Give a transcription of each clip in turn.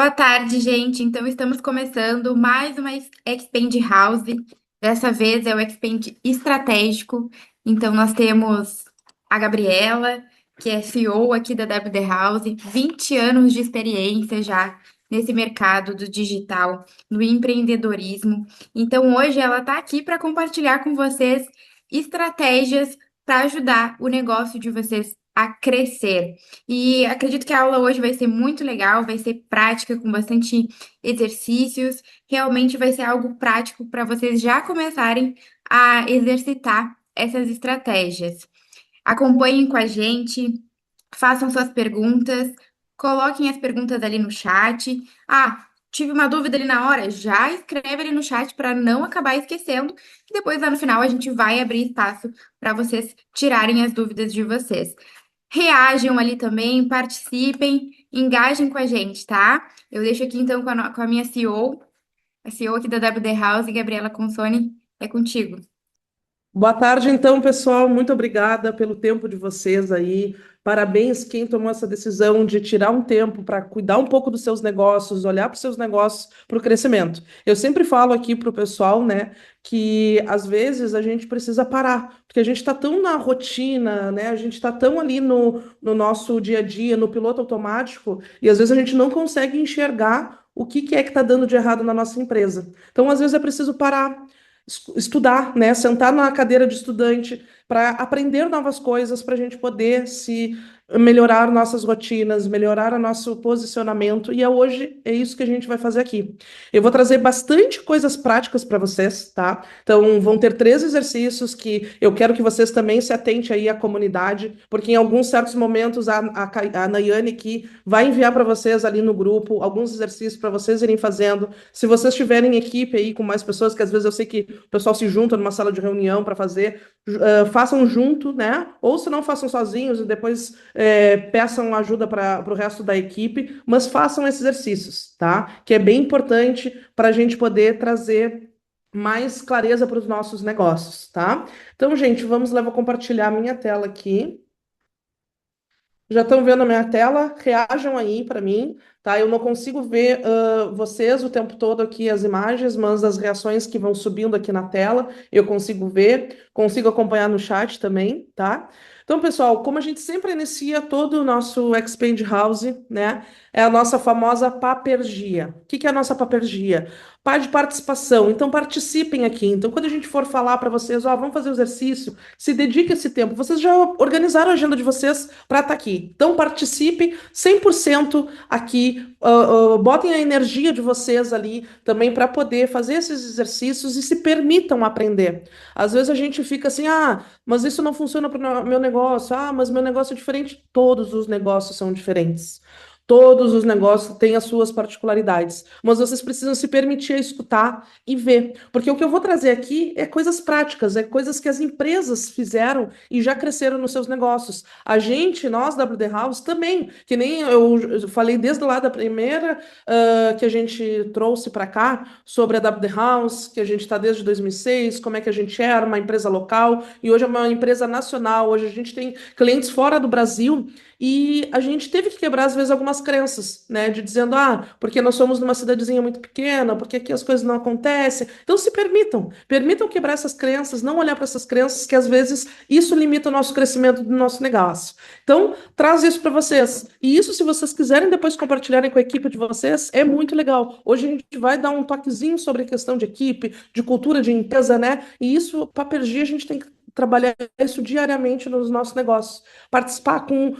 Boa tarde, gente. Então, estamos começando mais uma Expand House. Dessa vez é o Expand estratégico. Então, nós temos a Gabriela, que é CEO aqui da WD House, 20 anos de experiência já nesse mercado do digital, no empreendedorismo. Então, hoje ela está aqui para compartilhar com vocês estratégias para ajudar o negócio de vocês a crescer. E acredito que a aula hoje vai ser muito legal, vai ser prática, com bastante exercícios. Realmente vai ser algo prático para vocês já começarem a exercitar essas estratégias. Acompanhem com a gente, façam suas perguntas, coloquem as perguntas ali no chat. Ah, tive uma dúvida ali na hora, já escreve ali no chat para não acabar esquecendo. E depois lá no final a gente vai abrir espaço para vocês tirarem as dúvidas de vocês. Reajam ali também, participem, engajem com a gente, tá? Eu deixo aqui então com a minha CEO, a CEO aqui da WD House, Gabriela Consoni, é contigo. Boa tarde, então, pessoal. Muito obrigada pelo tempo de vocês aí. Parabéns quem tomou essa decisão de tirar um tempo para cuidar um pouco dos seus negócios, olhar para os seus negócios para o crescimento. Eu sempre falo aqui para o pessoal, né, que às vezes a gente precisa parar, porque a gente está tão na rotina, né, a gente está tão ali no nosso dia a dia, no piloto automático, e às vezes a gente não consegue enxergar o que é que está dando de errado na nossa empresa. Então, às vezes é preciso parar estudar, né? Sentar na cadeira de estudante para aprender novas coisas, para a gente poder se melhorar nossas rotinas, melhorar o nosso posicionamento. E hoje é isso que a gente vai fazer aqui. Eu vou trazer bastante coisas práticas para vocês, tá? Então vão ter 3 exercícios que eu quero que vocês também se atentem aí à comunidade, porque em alguns certos momentos a Nayane aqui vai enviar para vocês ali no grupo alguns exercícios para vocês irem fazendo. Se vocês tiverem equipe aí com mais pessoas, que às vezes eu sei que o pessoal se junta numa sala de reunião para fazer, façam junto, né? Ou se não, façam sozinhos e depois peçam ajuda para o resto da equipe, mas façam esses exercícios, tá? Que é bem importante para a gente poder trazer mais clareza para os nossos negócios, tá? Então, gente, vamos lá, vou compartilhar a minha tela aqui. Já estão vendo a minha tela? Reajam aí para mim, tá? Eu não consigo ver vocês o tempo todo aqui as imagens, mas as reações que vão subindo aqui na tela eu consigo ver, consigo acompanhar no chat também, tá? Então, pessoal, como a gente sempre inicia todo o nosso Expand House, né? É a nossa famosa papergia. O que que é a nossa papergia? Pá de participação. Então, participem aqui. Então, quando a gente for falar para vocês, ó, vamos fazer o exercício, se dedique esse tempo. Vocês já organizaram a agenda de vocês para estar aqui. Então, participe 100% aqui. Botem a energia de vocês ali também para poder fazer esses exercícios e se permitam aprender. Às vezes a gente fica assim, ah, mas isso não funciona para o meu negócio. Ah, mas meu negócio é diferente. Todos os negócios são diferentes. Todos os negócios têm as suas particularidades, mas vocês precisam se permitir a escutar e ver, porque o que eu vou trazer aqui é coisas práticas, é coisas que as empresas fizeram e já cresceram nos seus negócios. A gente, nós da WD House também, que nem eu falei desde lá da primeira que a gente trouxe para cá sobre a WD House, que a gente está desde 2006, como é que a gente era uma empresa local e hoje é uma empresa nacional. Hoje a gente tem clientes fora do Brasil. E a gente teve que quebrar, às vezes, algumas crenças, né? De dizendo, ah, porque nós somos numa cidadezinha muito pequena, porque aqui as coisas não acontecem. Então, se permitam quebrar essas crenças, não olhar para essas crenças, que às vezes isso limita o nosso crescimento do nosso negócio. Então, traz isso para vocês. E isso, se vocês quiserem depois compartilharem com a equipe de vocês, é muito legal. Hoje a gente vai dar um toquezinho sobre a questão de equipe, de cultura de empresa, né? E isso, para Pergi, a gente tem que trabalhar isso diariamente nos nossos negócios, participar com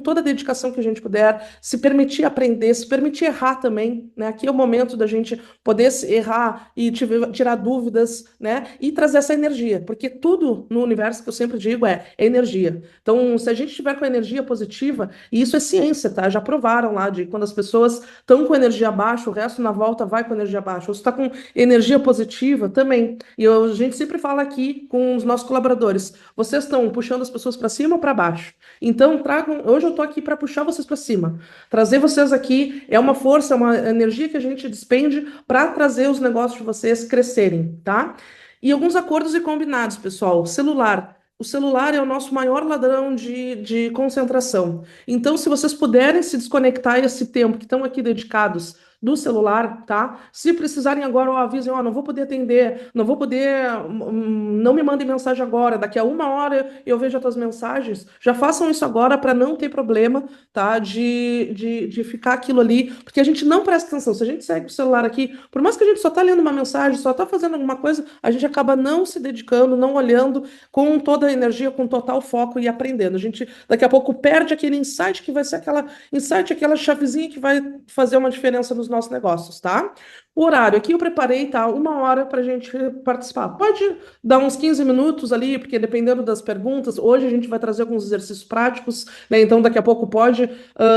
toda a dedicação que a gente puder, se permitir aprender, se permitir errar também, né? Aqui é o momento da gente poder errar e tirar dúvidas, né? E trazer essa energia, porque tudo no universo que eu sempre digo é energia. Então, se a gente tiver com energia positiva, e isso é ciência, tá? Já provaram lá de quando as pessoas estão com energia baixa, o resto na volta vai com energia baixa. Ou se está com energia positiva, também. A gente sempre fala aqui com os nossos colaboradores: vocês estão puxando as pessoas para cima ou para baixo? Então, tragam. Hoje eu estou aqui para puxar vocês para cima. Trazer vocês aqui é uma força, é uma energia que a gente despende para trazer os negócios de vocês crescerem, tá? E alguns acordos e combinados, pessoal. Celular. o celular é o nosso maior ladrão de concentração. Então, se vocês puderem se desconectar esse tempo que estão aqui dedicados do celular, tá? Se precisarem agora, ó, avisem, ó, não vou poder atender, não vou poder, não me mandem mensagem agora, daqui a 1 hora eu vejo as tuas mensagens. Já façam isso agora para não ter problema, tá? De ficar aquilo ali, porque a gente não presta atenção. Se a gente segue o celular aqui, por mais que a gente só tá lendo uma mensagem, só tá fazendo alguma coisa, a gente acaba não se dedicando, não olhando com toda a energia, com total foco e aprendendo. A gente daqui a pouco perde aquele insight que vai ser aquela insight, aquela chavezinha que vai fazer uma diferença nos nossos negócios, tá? O horário aqui eu preparei, tá? 1 hora para a gente participar. Pode dar uns 15 minutos ali, porque dependendo das perguntas, hoje a gente vai trazer alguns exercícios práticos, né? Então daqui a pouco pode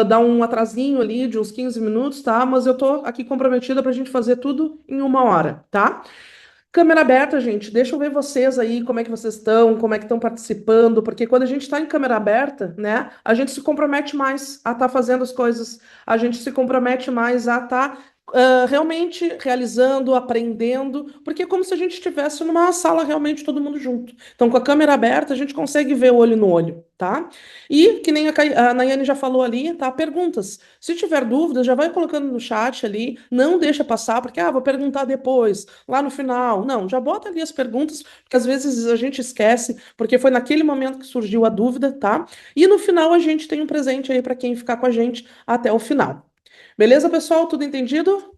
dar um atrasinho ali de uns 15 minutos, tá? Mas eu tô aqui comprometida para a gente fazer tudo em 1 hora, tá? Câmera aberta, gente, deixa eu ver vocês aí, como é que vocês estão, como é que estão participando, porque quando a gente está em câmera aberta, né, a gente se compromete mais a estar fazendo as coisas, a gente se compromete mais a estar realmente realizando, aprendendo, porque é como se a gente estivesse numa sala realmente todo mundo junto. Então, com a câmera aberta, a gente consegue ver olho no olho, tá? E, que nem a Nayane já falou ali, tá? Perguntas. Se tiver dúvidas, já vai colocando no chat ali, não deixa passar, porque, vou perguntar depois lá no final. Não, já bota ali as perguntas, porque às vezes a gente esquece, porque foi naquele momento que surgiu a dúvida, tá? E no final a gente tem um presente aí para quem ficar com a gente até o final. Beleza, pessoal? Tudo entendido?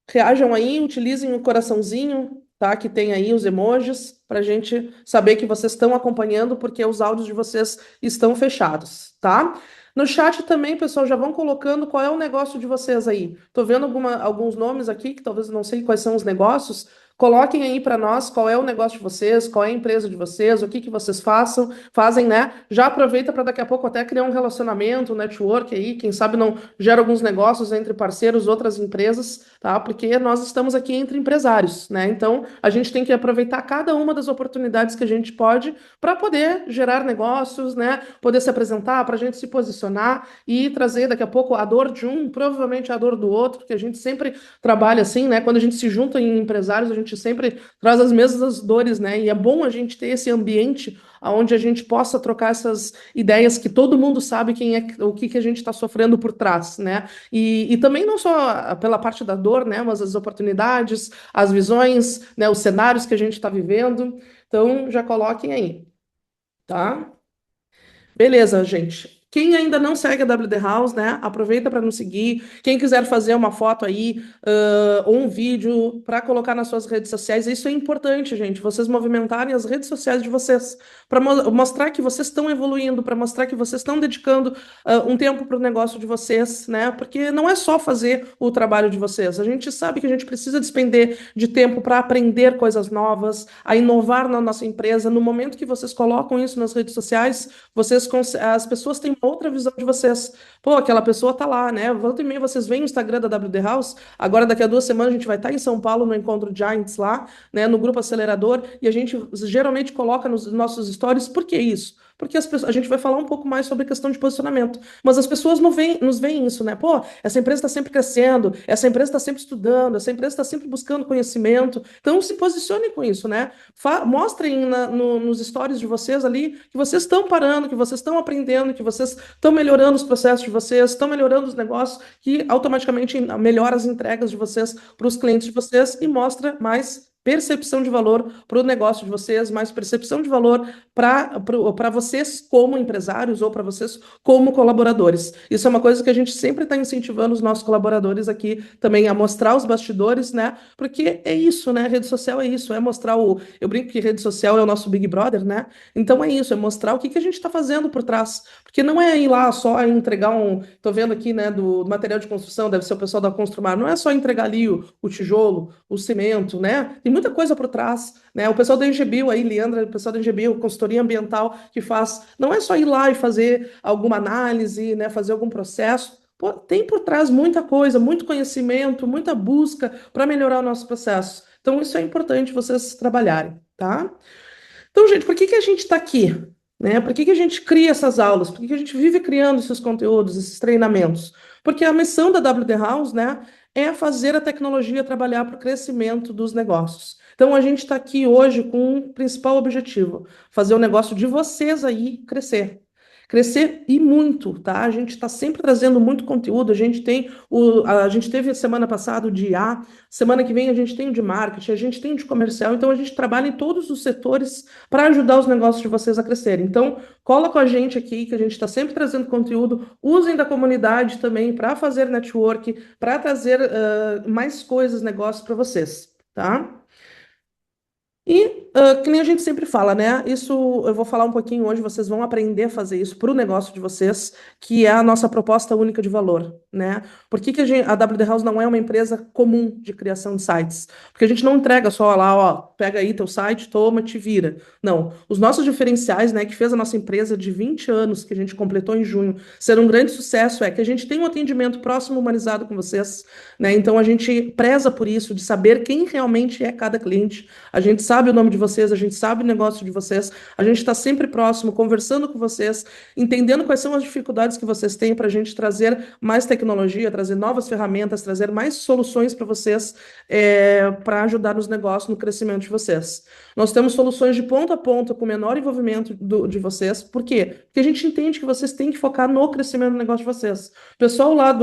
Reajam aí, utilizem o coraçãozinho, tá? Que tem aí os emojis, para a gente saber que vocês estão acompanhando, porque os áudios de vocês estão fechados, tá? No chat também, pessoal, já vão colocando qual é o negócio de vocês aí. Tô vendo alguns nomes aqui, que talvez eu não sei quais são os negócios. Coloquem aí para nós qual é o negócio de vocês, qual é a empresa de vocês, o que que vocês fazem, né? Já aproveita para daqui a pouco até criar um relacionamento, um network aí, quem sabe não gera alguns negócios entre parceiros, outras empresas, tá? Porque nós estamos aqui entre empresários, né? Então, a gente tem que aproveitar cada uma das oportunidades que a gente pode para poder gerar negócios, né? Poder se apresentar, para a gente se posicionar e trazer daqui a pouco a dor de um, provavelmente a dor do outro, porque a gente sempre trabalha assim, né? Quando a gente se junta em empresários, a gente sempre traz as mesmas dores, né? E é bom a gente ter esse ambiente onde a gente possa trocar essas ideias que todo mundo sabe quem é, o que que a gente está sofrendo por trás, né? E também não só pela parte da dor, né? Mas as oportunidades, as visões, né? Os cenários que a gente está vivendo. Então, já coloquem aí, tá? Beleza, gente. Quem ainda não segue a WD House, né? Aproveita para nos seguir. Quem quiser fazer uma foto aí, ou um vídeo para colocar nas suas redes sociais, isso é importante, gente. Vocês movimentarem as redes sociais de vocês para mostrar que vocês estão evoluindo, para mostrar que vocês estão dedicando um tempo para o negócio de vocês, né? Porque não é só fazer o trabalho de vocês. A gente sabe que a gente precisa despender de tempo para aprender coisas novas, a inovar na nossa empresa. No momento que vocês colocam isso nas redes sociais, as pessoas têm uma outra visão de vocês. Pô, aquela pessoa tá lá, né? Volta e meia vocês veem o Instagram da WD House. Agora, daqui a 2 semanas, a gente vai estar em São Paulo no Encontro Giants lá, né? No grupo acelerador. E a gente geralmente coloca nos nossos stories. Por que isso? Porque a gente vai falar um pouco mais sobre questão de posicionamento. Mas as pessoas não veem, nos veem isso, né? Pô, essa empresa está sempre crescendo, essa empresa está sempre estudando, essa empresa está sempre buscando conhecimento. Então, se posicionem com isso, né? Mostrem nos stories de vocês ali que vocês estão parando, que vocês estão aprendendo, que vocês estão melhorando os processos de vocês, estão melhorando os negócios, que automaticamente melhora as entregas de vocês para os clientes de vocês e mostra mais percepção de valor para o negócio de vocês, mais percepção de valor para vocês como empresários ou para vocês como colaboradores. Isso é uma coisa que a gente sempre está incentivando os nossos colaboradores aqui também a mostrar os bastidores, né? Porque é isso, né? Rede social é isso, é mostrar o. Eu brinco que rede social é o nosso Big Brother, né? Então é isso, é mostrar o que que a gente está fazendo por trás. Porque não é ir lá só entregar um. Estou vendo aqui, né, do material de construção, deve ser o pessoal da Construmar. Não é só entregar ali o tijolo, o cimento, né? Tem muita coisa por trás, né? O pessoal da Engebio aí, Leandra, o pessoal da Engebio, consultoria ambiental que faz, não é só ir lá e fazer alguma análise, né? Fazer algum processo. Pô, tem por trás muita coisa, muito conhecimento, muita busca para melhorar o nosso processo. Então, isso é importante vocês trabalharem, tá? Então, gente, por que que a gente está aqui? Né? Por que que a gente cria essas aulas? Por que que a gente vive criando esses conteúdos, esses treinamentos? Porque a missão da WD House, né, é fazer a tecnologia trabalhar para o crescimento dos negócios. Então, a gente está aqui hoje com um principal objetivo: fazer o negócio de vocês aí crescer. Crescer e muito, tá? A gente está sempre trazendo muito conteúdo. A gente teve semana passada o de IA, semana que vem a gente tem o de marketing, a gente tem o de comercial. Então, a gente trabalha em todos os setores para ajudar os negócios de vocês a crescerem. Então, cola com a gente aqui, que a gente está sempre trazendo conteúdo. Usem da comunidade também para fazer network, para trazer mais coisas, negócios para vocês, tá? E, que nem a gente sempre fala, né? Isso eu vou falar um pouquinho hoje, vocês vão aprender a fazer isso para o negócio de vocês, que é a nossa proposta única de valor, né? Por que que a WD House não é uma empresa comum de criação de sites? Porque a gente não entrega só lá, ó, pega aí teu site, toma, te vira. Não. Os nossos diferenciais, né, que fez a nossa empresa de 20 anos, que a gente completou em junho, ser um grande sucesso, é que a gente tem um atendimento próximo, humanizado com vocês, né? Então a gente preza por isso, de saber quem realmente é cada cliente. A gente sabe o nome de vocês, a gente sabe o negócio de vocês, a gente está sempre próximo, conversando com vocês, entendendo quais são as dificuldades que vocês têm para a gente trazer mais tecnologia, trazer novas ferramentas, trazer mais soluções para vocês, para ajudar nos negócios, no crescimento de vocês. Nós temos soluções de ponta a ponta, com menor envolvimento de vocês. Por quê? Porque a gente entende que vocês têm que focar no crescimento do negócio de vocês. O pessoal lá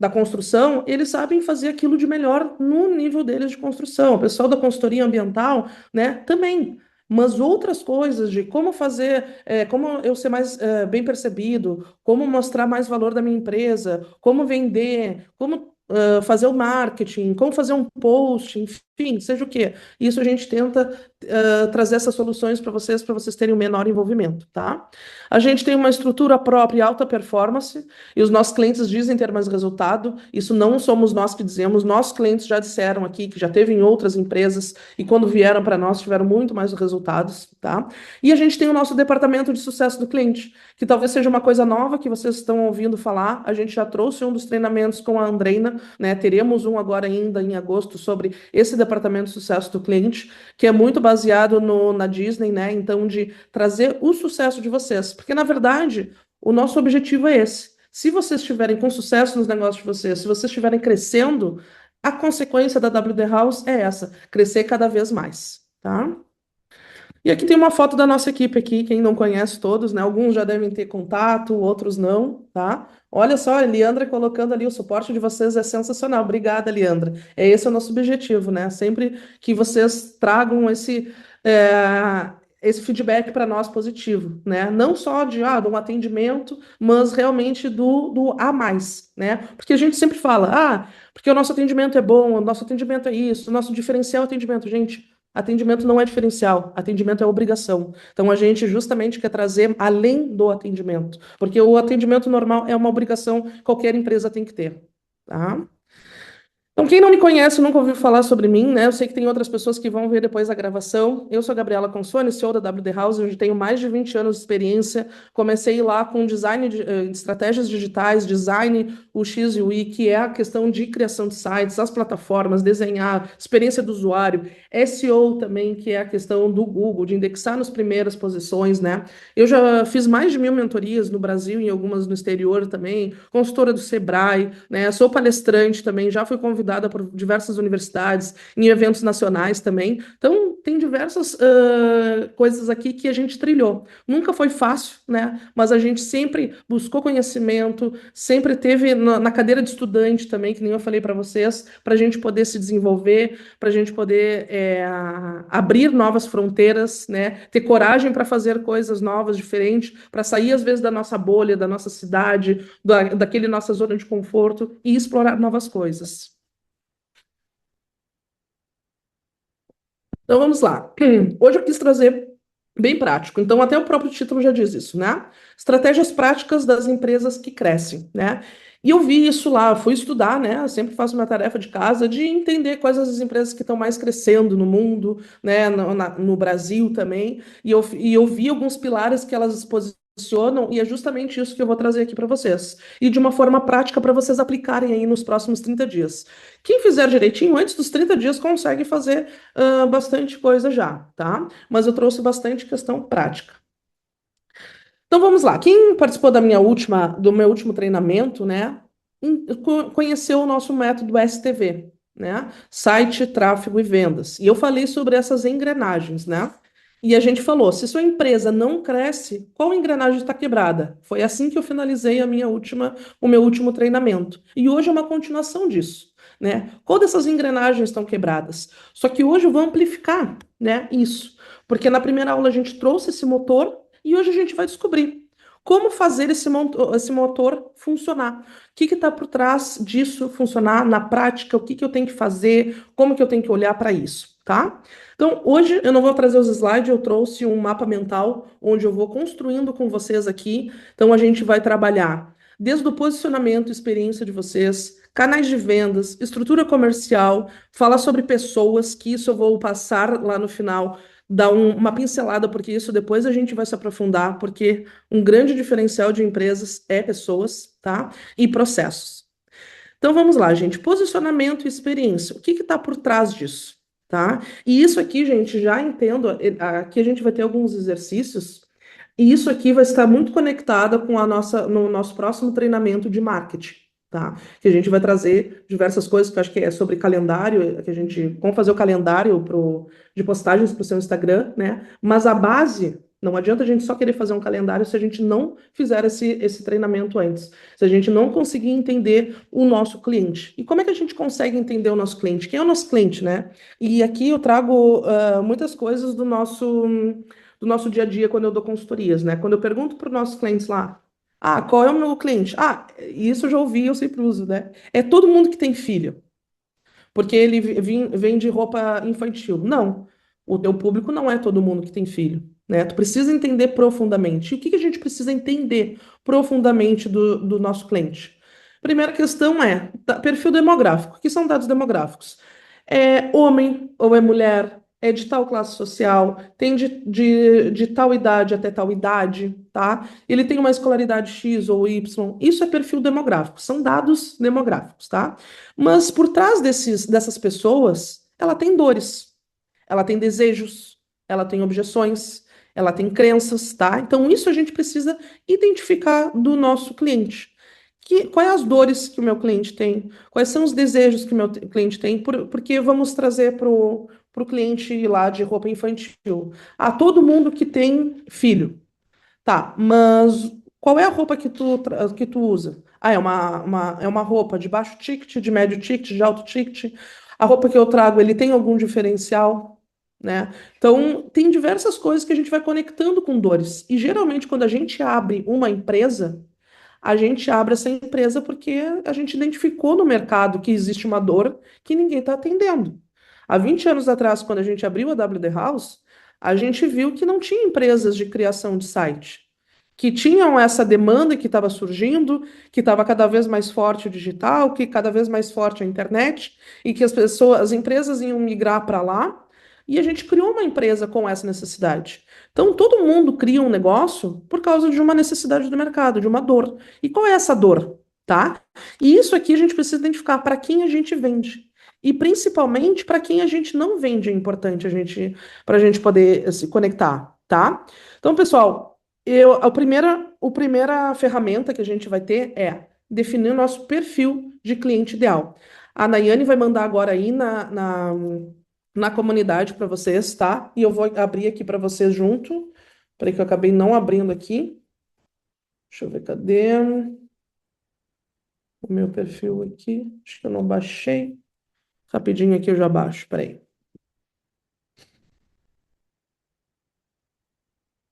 da construção, eles sabem fazer aquilo de melhor no nível deles de construção. O pessoal da consultoria ambiental, né, também. Mas outras coisas de como fazer, como eu ser mais bem percebido, como mostrar mais valor da minha empresa, como vender, como fazer o marketing, como fazer um post, enfim, seja o quê. Isso a gente tenta trazer essas soluções para vocês terem um menor envolvimento, tá? A gente tem uma estrutura própria e alta performance, e os nossos clientes dizem ter mais resultado. Isso não somos nós que dizemos, nossos clientes já disseram aqui que já teve em outras empresas e quando vieram para nós tiveram muito mais resultados, tá? E a gente tem o nosso departamento de sucesso do cliente, que talvez seja uma coisa nova que vocês estão ouvindo falar. A gente já trouxe um dos treinamentos com a Andreina, né? Teremos um agora ainda em agosto sobre esse departamento de sucesso do cliente, que é muito baseado na Disney, né? Então, de trazer o sucesso de vocês. Porque, na verdade, o nosso objetivo é esse. Se vocês estiverem com sucesso nos negócios de vocês, se vocês estiverem crescendo, a consequência da WD House é essa, crescer cada vez mais, tá? E aqui tem uma foto da nossa equipe aqui, quem não conhece todos, né? Alguns já devem ter contato, outros não, tá? Olha só, a Leandra colocando ali, o suporte de vocês é sensacional. Obrigada, Leandra. Esse é o nosso objetivo, né? Sempre que vocês tragam esse feedback para nós positivo, né? Não só de um atendimento, mas realmente do a mais, né? Porque a gente sempre fala, porque o nosso atendimento é bom, o nosso atendimento é isso, o nosso diferencial é atendimento. Gente, atendimento não é diferencial, atendimento é obrigação. Então a gente justamente quer trazer além do atendimento, porque o atendimento normal é uma obrigação que qualquer empresa tem que ter, tá? Então, quem não me conhece, nunca ouviu falar sobre mim, né? Eu sei que tem outras pessoas que vão ver depois a gravação. Eu sou a Gabriela Consone, CEO da WD House, onde tenho mais de 20 anos de experiência. Comecei lá com design de estratégias digitais, design, o X e o Y, que é a questão de criação de sites, as plataformas, desenhar, experiência do usuário, SEO também, que é a questão do Google, de indexar nas primeiras posições, né? Eu já fiz mais de 1.000 mentorias no Brasil e algumas no exterior também, consultora do Sebrae, né? Sou palestrante também, já fui convidada por diversas universidades, em eventos nacionais também. Então, tem diversas coisas aqui que a gente trilhou. Nunca foi fácil, né? Mas a gente sempre buscou conhecimento, sempre teve na cadeira de estudante também, que nem eu falei para vocês, para a gente poder se desenvolver, para a gente poder abrir novas fronteiras, né? Ter coragem para fazer coisas novas, diferentes, para sair às vezes da nossa bolha, da nossa cidade, daquele nossa zona de conforto e explorar novas coisas. Então vamos lá. Hoje eu quis trazer bem prático. Então, até o próprio título já diz isso, né? Estratégias práticas das empresas que crescem, né? E eu vi isso lá, fui estudar, né? Eu sempre faço minha tarefa de casa de entender quais as empresas que estão mais crescendo no mundo, né? No Brasil também. E eu vi alguns pilares que elas posicionam, e é justamente isso que eu vou trazer aqui para vocês. E de uma forma prática para vocês aplicarem aí nos próximos 30 dias. Quem fizer direitinho, antes dos 30 dias, consegue fazer bastante coisa já, tá? Mas eu trouxe bastante questão prática. Então vamos lá. Quem participou do meu último treinamento, né, conheceu o nosso método STV, né? Site, tráfego e vendas. E eu falei sobre essas engrenagens, né? E a gente falou, se sua empresa não cresce, qual engrenagem está quebrada? Foi assim que eu finalizei o meu último treinamento. E hoje é uma continuação disso, né? Qual dessas engrenagens estão quebradas? Só que hoje eu vou amplificar, né, isso. Porque na primeira aula a gente trouxe esse motor e hoje a gente vai descobrir como fazer esse motor funcionar. O que está por trás disso funcionar na prática? O que que eu tenho que fazer? Como que eu tenho que olhar para isso, tá? Então, hoje eu não vou trazer os slides, eu trouxe um mapa mental onde eu vou construindo com vocês aqui. Então, a gente vai trabalhar desde o posicionamento, experiência de vocês, canais de vendas, estrutura comercial, falar sobre pessoas, que isso eu vou passar lá no final, dar uma pincelada, porque isso depois a gente vai se aprofundar, porque um grande diferencial de empresas é pessoas, tá? E processos. Então vamos lá, gente. Posicionamento e experiência. O que está por trás disso? Tá? E isso aqui, gente, já entendo. Aqui a gente vai ter alguns exercícios, e isso aqui vai estar muito conectado com no nosso próximo treinamento de marketing. Tá? Que a gente vai trazer diversas coisas, que eu acho que é sobre calendário, que a gente, como fazer o calendário de postagens para o seu Instagram, né? Mas a base, não adianta a gente só querer fazer um calendário se a gente não fizer esse treinamento antes, se a gente não conseguir entender o nosso cliente. E como é que a gente consegue entender o nosso cliente? Quem é o nosso cliente, né? E aqui eu trago muitas coisas do nosso dia a dia quando eu dou consultorias, né? Quando eu pergunto para os nossos clientes lá, qual é o meu cliente? Isso eu já ouvi, eu sempre uso, né? É todo mundo que tem filho, porque ele vende roupa infantil. Não, o teu público não é todo mundo que tem filho, né? Tu precisa entender profundamente. E o que que a gente precisa entender profundamente do nosso cliente? Primeira questão é perfil demográfico. O que são dados demográficos? É homem ou é mulher? É de tal classe social? Tem de tal idade até tal idade, tá? Ele tem uma escolaridade X ou Y. Isso é perfil demográfico. São dados demográficos, tá? Mas por trás dessas pessoas, ela tem dores, ela tem desejos, ela tem objeções, ela tem crenças, tá? Então, isso a gente precisa identificar do nosso cliente. Quais as dores que o meu cliente tem? Quais são os desejos que o meu cliente tem? Porque vamos trazer para o cliente lá de roupa infantil. Todo mundo que tem filho. Tá, mas qual é a roupa que tu usa? É uma roupa de baixo ticket, de médio ticket, de alto ticket. A roupa que eu trago, ele tem algum diferencial, né? Então, tem diversas coisas que a gente vai conectando com dores. E geralmente, quando a gente abre uma empresa, a gente abre essa empresa porque a gente identificou no mercado que existe uma dor que ninguém está atendendo. Há 20 anos atrás, quando a gente abriu a WD House, a gente viu que não tinha empresas de criação de site, que tinham essa demanda que estava surgindo, que estava cada vez mais forte o digital, que cada vez mais forte a internet, e que as empresas iam migrar para lá, e a gente criou uma empresa com essa necessidade. Então, todo mundo cria um negócio por causa de uma necessidade do mercado, de uma dor. E qual é essa dor, tá? E isso aqui a gente precisa identificar para quem a gente vende. E principalmente para quem a gente não vende, é importante para a gente poder se conectar, tá? Então, pessoal, a primeira ferramenta que a gente vai ter é definir o nosso perfil de cliente ideal. A Nayane vai mandar agora aí na comunidade para vocês, tá? E eu vou abrir aqui para vocês junto. Peraí que eu acabei não abrindo aqui. Deixa eu ver, cadê o meu perfil aqui? Acho que eu não baixei. Rapidinho aqui eu já baixo, peraí.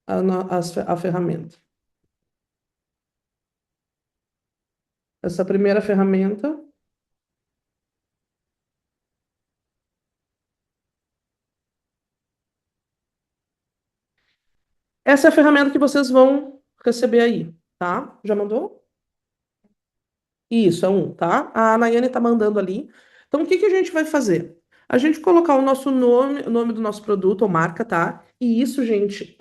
A ferramenta. Essa primeira ferramenta. Essa é a ferramenta que vocês vão receber aí, tá? Já mandou? Isso, é um, tá? A Nayane tá mandando ali. Então, o que que a gente vai fazer? A gente colocar o nome do nosso produto ou marca, tá? E isso, gente,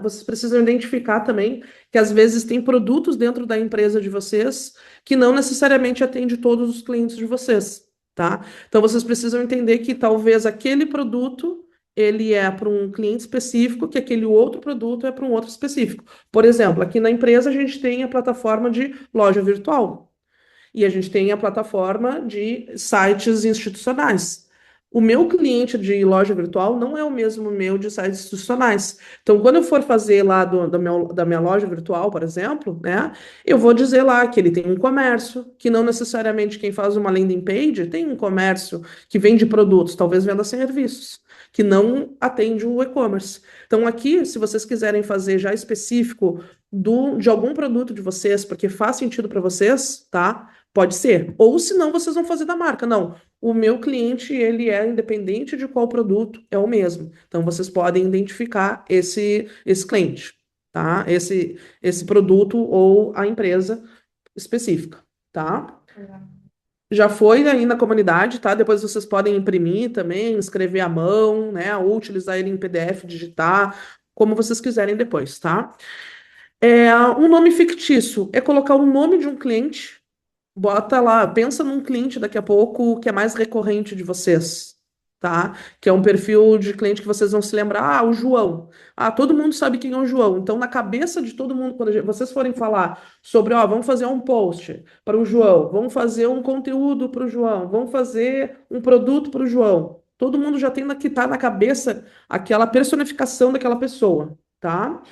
vocês precisam identificar também que às vezes tem produtos dentro da empresa de vocês que não necessariamente atende todos os clientes de vocês, tá? Então, vocês precisam entender que talvez aquele produto ele é para um cliente específico, que aquele outro produto é para um outro específico. Por exemplo, aqui na empresa a gente tem a plataforma de loja virtual. E a gente tem a plataforma de sites institucionais. O meu cliente de loja virtual não é o mesmo meu de sites institucionais. Então, quando eu for fazer lá da minha loja virtual, por exemplo, né, eu vou dizer lá que ele tem um comércio, que não necessariamente quem faz uma landing page tem um comércio que vende produtos, talvez venda serviços, que não atende o e-commerce. Então, aqui, se vocês quiserem fazer já específico de algum produto de vocês, porque faz sentido para vocês, tá? Pode ser. Ou se não, vocês vão fazer da marca. Não, o meu cliente, ele é independente de qual produto, é o mesmo. Então, vocês podem identificar esse cliente, tá? Esse produto ou a empresa específica, tá? Já foi aí na comunidade, tá? Depois vocês podem imprimir também, escrever à mão, né? Ou utilizar ele em PDF, digitar, como vocês quiserem depois, tá? Um nome fictício é colocar o nome de um cliente, bota lá, pensa num cliente daqui a pouco que é mais recorrente de vocês, tá? Que é um perfil de cliente que vocês vão se lembrar, o João. Ah, todo mundo sabe quem é o João. Então, na cabeça de todo mundo, quando vocês forem falar sobre, ó, vamos fazer um post para o João, vamos fazer um conteúdo para o João, vamos fazer um produto para o João. Todo mundo já tem que tá na cabeça aquela personificação daquela pessoa, tá?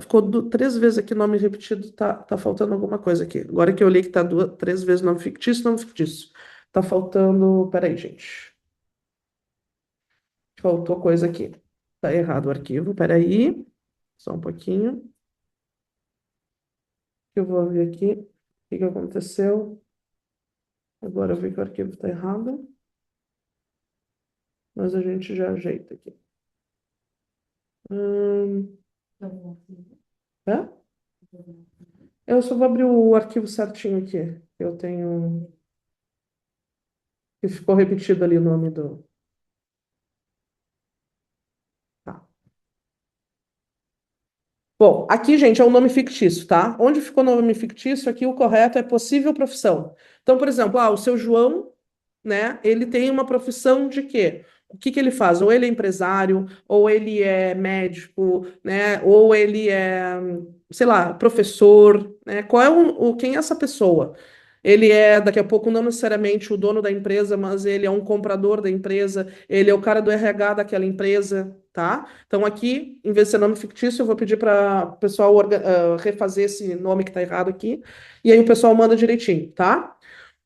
Ficou 3 vezes aqui nome repetido, tá faltando alguma coisa aqui. Agora que eu li que tá 3 vezes nome fictício, nome fictício. Tá faltando. Peraí, gente. Faltou coisa aqui. Tá errado o arquivo, peraí. Só um pouquinho. Eu vou ver aqui o que aconteceu. Agora eu vi que o arquivo tá errado, mas a gente já ajeita aqui. Hum, é? Eu só vou abrir o arquivo certinho aqui. Eu tenho. Que ficou repetido ali o nome do. Tá. Bom, aqui, gente, é um nome fictício, tá? Onde ficou o nome fictício, aqui o correto é possível profissão. Então, por exemplo, o seu João, né? Ele tem uma profissão de quê? O que que ele faz? Ou ele é empresário, ou ele é médico, né? Ou ele é, sei lá, professor, né? Qual é quem é essa pessoa? Ele é, daqui a pouco, não necessariamente o dono da empresa, mas ele é um comprador da empresa, ele é o cara do RH daquela empresa, tá? Então, aqui, em vez de ser nome fictício, eu vou pedir para o pessoal refazer esse nome que está errado aqui, e aí o pessoal manda direitinho, tá?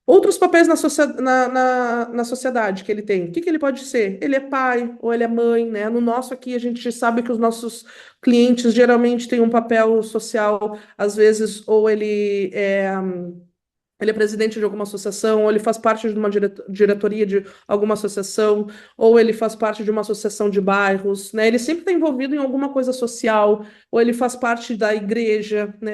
Outros papéis na sociedade que ele tem. O que que ele pode ser? Ele é pai ou ele é mãe, né? No nosso aqui, a gente sabe que os nossos clientes geralmente têm um papel social, às vezes, ou ele é presidente de alguma associação, ou ele faz parte de uma diretoria de alguma associação, ou ele faz parte de uma associação de bairros, né? Ele sempre está envolvido em alguma coisa social, ou ele faz parte da igreja, né?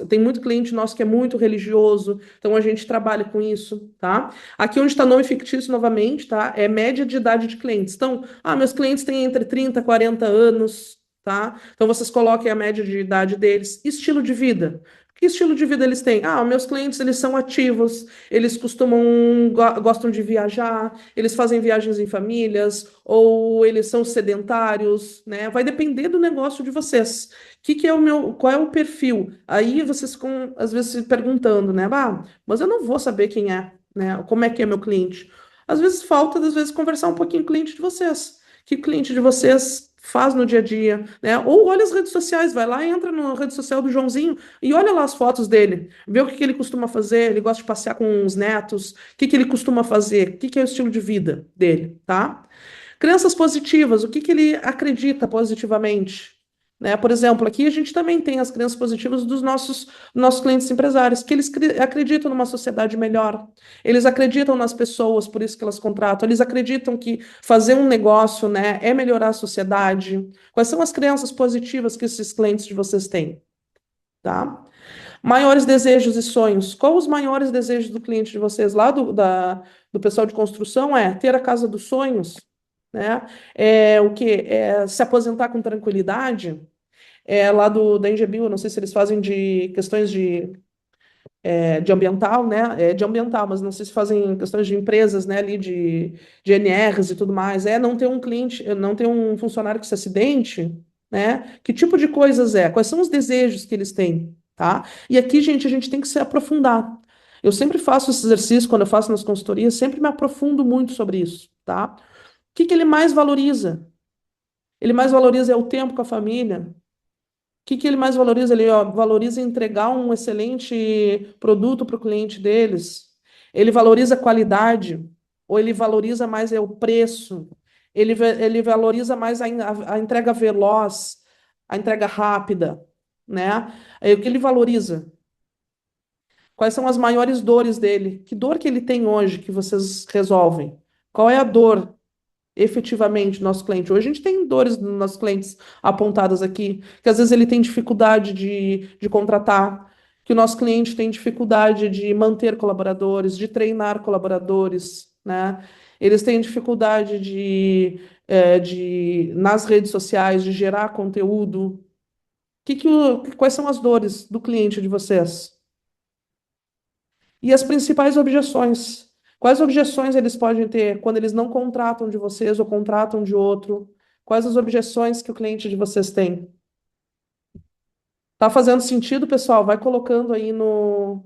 Tem muito cliente nosso que é muito religioso, então a gente trabalha com isso, tá? Aqui onde está nome fictício novamente, tá? É média de idade de clientes. Então, meus clientes têm entre 30 e 40 anos, tá? Então vocês coloquem a média de idade deles. Estilo de vida. Que estilo de vida eles têm? Meus clientes, eles são ativos, eles gostam de viajar, eles fazem viagens em famílias, ou eles são sedentários, né? Vai depender do negócio de vocês. Qual é o perfil? Aí vocês ficam, às vezes, se perguntando, né? Mas eu não vou saber quem é, né? Como é que é meu cliente? Às vezes falta, às vezes, conversar um pouquinho com o cliente de vocês. Que o cliente de vocês faz no dia a dia, né? Ou olha as redes sociais, vai lá e entra na rede social do Joãozinho e olha lá as fotos dele, vê o que que ele costuma fazer, ele gosta de passear com os netos, o que que ele costuma fazer, o que que é o estilo de vida dele, tá? Crenças positivas, o que que ele acredita positivamente, né? Por exemplo, aqui a gente também tem as crenças positivas dos nossos clientes empresários, que eles acreditam numa sociedade melhor, eles acreditam nas pessoas, por isso que elas contratam, eles acreditam que fazer um negócio, né, é melhorar a sociedade. Quais são as crenças positivas que esses clientes de vocês têm, tá? Maiores desejos e sonhos. Qual os maiores desejos do cliente de vocês lá do pessoal de construção é ter a casa dos sonhos, né? É o quê? É se aposentar com tranquilidade. Lá da Engebio, não sei se eles fazem de questões de ambiental, né? De ambiental, mas não sei se fazem questões de empresas, né? Ali de NRs e tudo mais. Não ter um cliente, não ter um funcionário que se acidente, né? Que tipo de coisas é? Quais são os desejos que eles têm, tá? E aqui, gente, a gente tem que se aprofundar. Eu sempre faço esse exercício quando eu faço nas consultorias, sempre me aprofundo muito sobre isso, tá? O que que ele mais valoriza? Ele mais valoriza é o tempo com a família. O que que ele mais valoriza? Ele, ó, valoriza entregar um excelente produto para o cliente deles. Ele valoriza a qualidade, ou ele valoriza mais é o preço. Ele valoriza mais a entrega veloz, a entrega rápida, né? É o que ele valoriza. Quais são as maiores dores dele? Que dor que ele tem hoje que vocês resolvem? Qual é a dor efetivamente do nosso cliente? Hoje a gente tem dores dos nossos clientes apontadas aqui, que às vezes ele tem dificuldade de contratar, que o nosso cliente tem dificuldade de manter colaboradores, de treinar colaboradores, né? Eles têm dificuldade nas redes sociais, de gerar conteúdo. Quais são as dores do cliente de vocês? E as principais objeções. Quais objeções eles podem ter quando eles não contratam de vocês ou contratam de outro? Quais as objeções que o cliente de vocês tem? Tá fazendo sentido, pessoal? Vai colocando aí no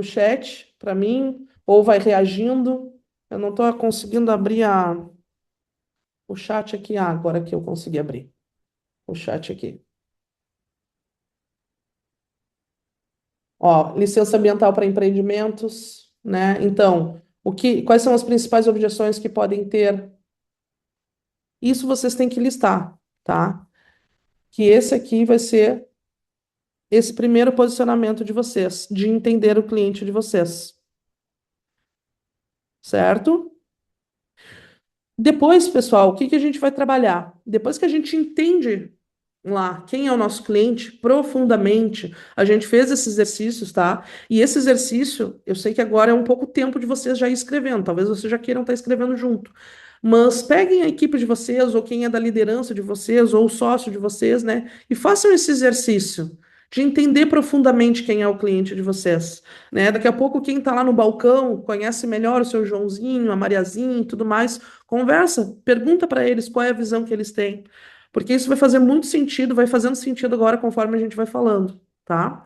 chat para mim, ou vai reagindo. Eu não estou conseguindo abrir o chat aqui. Ah, agora que eu consegui abrir o chat aqui. Ó, licença ambiental para empreendimentos, né? Então, quais são as principais objeções que podem ter? Isso vocês têm que listar, tá? Que esse aqui vai ser esse primeiro posicionamento de vocês, de entender o cliente de vocês, certo? Depois, pessoal, o que que a gente vai trabalhar? Depois que a gente entende lá quem é o nosso cliente profundamente, a gente fez esses exercícios, tá? E esse exercício, eu sei que agora é um pouco tempo de vocês já ir escrevendo, talvez vocês já queiram estar escrevendo junto. Mas peguem a equipe de vocês, ou quem é da liderança de vocês, ou o sócio de vocês, né? E façam esse exercício de entender profundamente quem é o cliente de vocês, né? Daqui a pouco, quem está lá no balcão conhece melhor o seu Joãozinho, a Mariazinha e tudo mais. Conversa, pergunta para eles qual é a visão que eles têm. Porque isso vai fazer muito sentido, vai fazendo sentido agora conforme a gente vai falando, tá?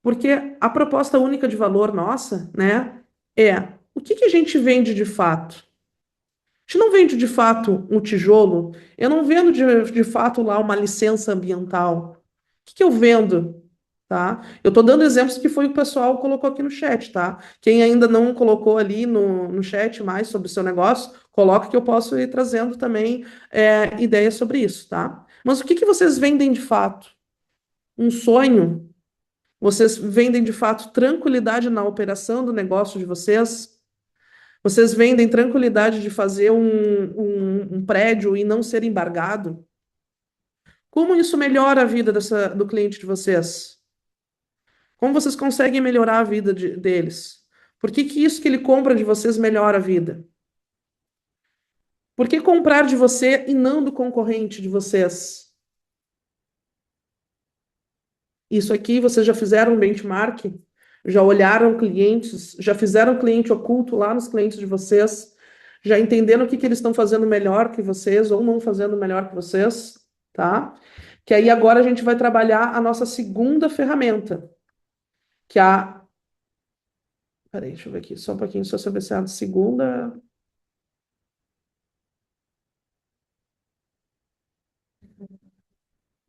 Porque a proposta única de valor nossa, né, é o que que a gente vende de fato? A gente não vende de fato um tijolo, eu não vendo de fato lá uma licença ambiental. O que que eu vendo? Tá? Eu estou dando exemplos que foi o pessoal colocou aqui no chat, tá? Quem ainda não colocou ali no chat mais sobre o seu negócio, coloca que eu posso ir trazendo também ideias sobre isso, tá? Mas o que que vocês vendem de fato? Um sonho? Vocês vendem de fato tranquilidade na operação do negócio de vocês? Vocês vendem tranquilidade de fazer um prédio e não ser embargado? Como isso melhora a vida do cliente de vocês? Como vocês conseguem melhorar a vida deles? Por que que isso que ele compra de vocês melhora a vida? Por que comprar de você e não do concorrente de vocês? Isso aqui vocês já fizeram um benchmark? Já olharam clientes? Já fizeram cliente oculto lá nos clientes de vocês? Já entenderam o que que eles estão fazendo melhor que vocês ou não fazendo melhor que vocês? Tá? Que aí agora a gente vai trabalhar a nossa segunda ferramenta, que é a. Peraí, deixa eu ver aqui, só um pouquinho, só sobre essa segunda.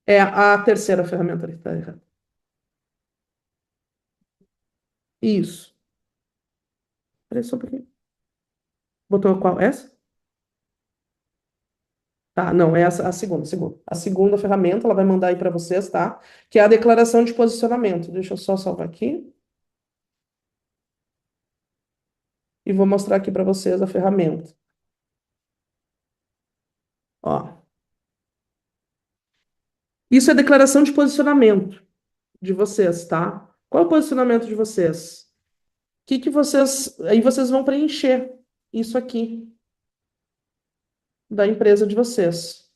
É a terceira ferramenta ali, tá errado. Isso. Peraí, só um pouquinho. Botou qual? Essa? Tá, não, é essa a segunda, segunda. A segunda ferramenta, ela vai mandar aí para vocês, tá? Que é a declaração de posicionamento. Deixa eu só salvar aqui e vou mostrar aqui para vocês a ferramenta. Ó, isso é declaração de posicionamento de vocês, tá? Qual é o posicionamento de vocês? O que que vocês, aí vocês vão preencher isso aqui da empresa de vocês.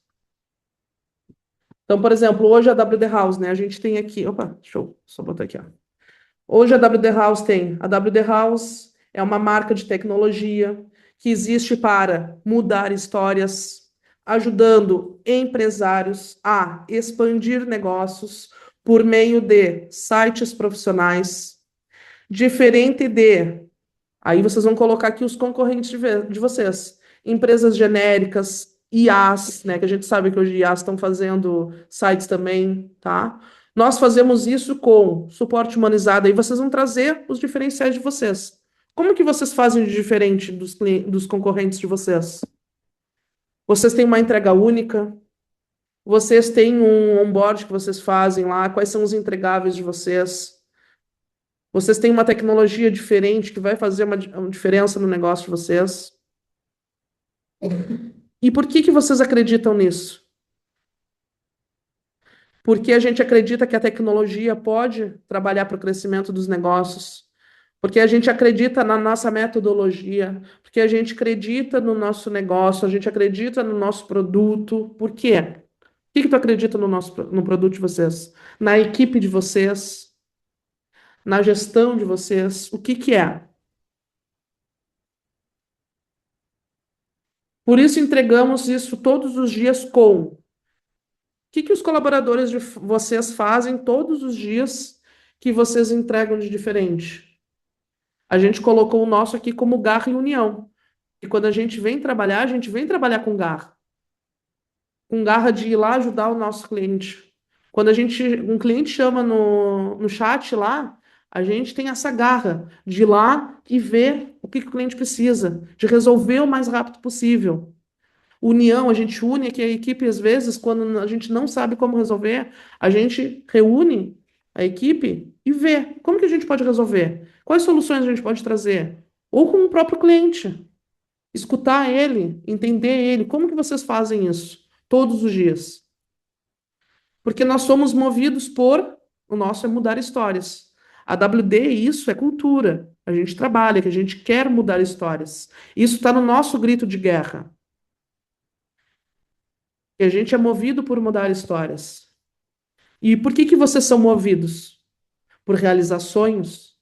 Então, por exemplo, hoje a WD House, né? A gente tem aqui, opa, deixa eu só botar aqui, ó. Hoje a WD House tem. A WD House é uma marca de tecnologia que existe para mudar histórias, ajudando empresários a expandir negócios por meio de sites profissionais, Diferente de. Aí vocês vão colocar aqui os concorrentes de vocês. Empresas genéricas, IAs, né? Que a gente sabe que hoje IAs estão fazendo sites também, tá? Nós fazemos isso com suporte humanizado. Aí vocês vão trazer os diferenciais de vocês. Como que vocês fazem de diferente dos concorrentes de vocês? Vocês têm uma entrega única? Vocês têm um onboard que vocês fazem lá? Quais são os entregáveis de vocês? Vocês têm uma tecnologia diferente que vai fazer uma diferença no negócio de vocês? E por que que vocês acreditam nisso? Porque a gente acredita que a tecnologia pode trabalhar para o crescimento dos negócios. Porque a gente acredita na nossa metodologia, porque a gente acredita no nosso negócio, a gente acredita no nosso produto. Por quê? O que que tu acredita no produto de vocês? Na equipe de vocês? Na gestão de vocês? O que que é? Por isso entregamos isso todos os dias com. O que que os colaboradores de vocês fazem todos os dias que vocês entregam de diferente? A gente colocou o nosso aqui como garra e união. E quando a gente vem trabalhar, a gente vem trabalhar com garra. Com garra de ir lá ajudar o nosso cliente. Quando um cliente chama no chat lá, a gente tem essa garra de ir lá e ver o que o cliente precisa, de resolver o mais rápido possível. União, a gente une aqui a equipe, às vezes, quando a gente não sabe como resolver, a gente reúne a equipe e vê como que a gente pode resolver, quais soluções a gente pode trazer, ou com o próprio cliente, escutar ele, entender ele, como que vocês fazem isso todos os dias? Porque nós somos movidos o nosso é mudar histórias. A WD, isso é cultura. A gente trabalha, que a gente quer mudar histórias. Isso está no nosso grito de guerra. Que a gente é movido por mudar histórias. E por que que vocês são movidos? Por realizar sonhos?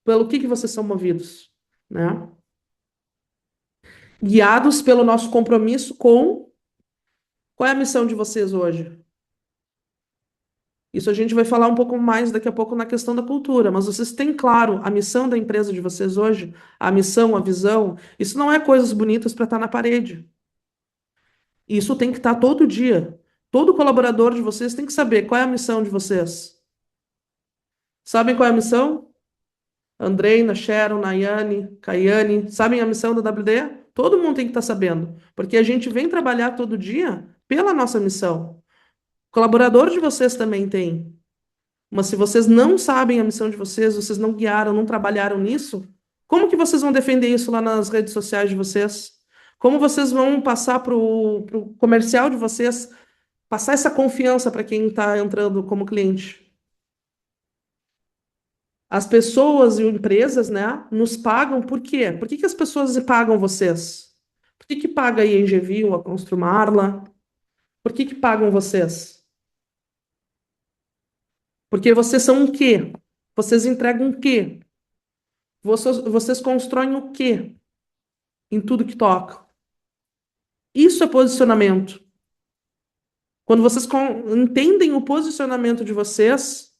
Pelo que vocês são movidos? Né? Guiados pelo nosso compromisso com... Qual é a missão de vocês hoje? Isso a gente vai falar um pouco mais daqui a pouco na questão da cultura, mas vocês têm claro a missão da empresa de vocês hoje? A missão, a visão? Isso não é coisas bonitas para estar na parede. Isso tem que estar todo dia. Todo colaborador de vocês tem que saber qual é a missão de vocês. Sabem qual é a missão? Andreina, Sharon, Nayane, Kayane, sabem a missão da WD? Todo mundo tem que estar sabendo, porque a gente vem trabalhar todo dia pela nossa missão. O colaborador de vocês também tem. Mas se vocês não sabem a missão de vocês, vocês não guiaram, não trabalharam nisso, como que vocês vão defender isso lá nas redes sociais de vocês? Como vocês vão passar para o comercial de vocês, passar essa confiança para quem está entrando como cliente? As pessoas e empresas, né, nos pagam por quê? Por que que as pessoas pagam vocês? Por que que paga a INGVIL, a Construmarla? Por que que pagam vocês? Porque vocês são o quê? Vocês entregam o quê? Vocês constroem o quê em tudo que toca? Isso é posicionamento. Quando vocês entendem o posicionamento de vocês,